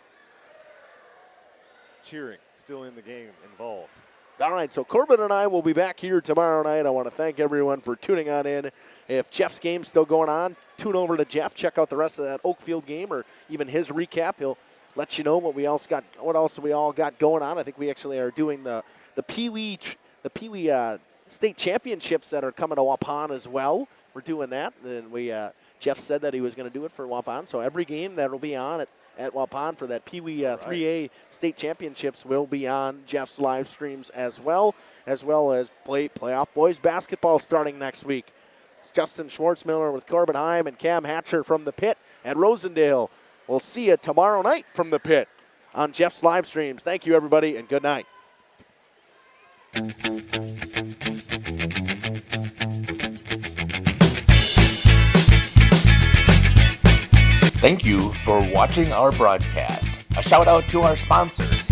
cheering, still in the game, involved. All right, so Corbin and I will be back here tomorrow night. I want to thank everyone for tuning on in. If Jeff's game's still going on, tune over to Jeff. Check out the rest of that Oakfield game or even his recap. He'll let you know what else we all got going on. I think we actually are doing the Pee Wee state championships that are coming to Waupun as well. We're doing that. And Jeff said that he was going to do it for Waupun. So every game that will be on at Waupun for that Pee Wee 3A state championships will be on Jeff's live streams as well as playoff boys basketball starting next week. It's Justin Schwartzmiller with Corbin Heim and Cam Hatcher from the pit at Rosendale. We'll see you tomorrow night from the pit on Jeff's live streams. Thank you, everybody, and good night. Thank you for watching our broadcast. A shout out to our sponsors.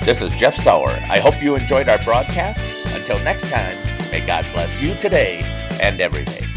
This is Jeff Sauer. I hope you enjoyed our broadcast. Until next time, may God bless you today and every day.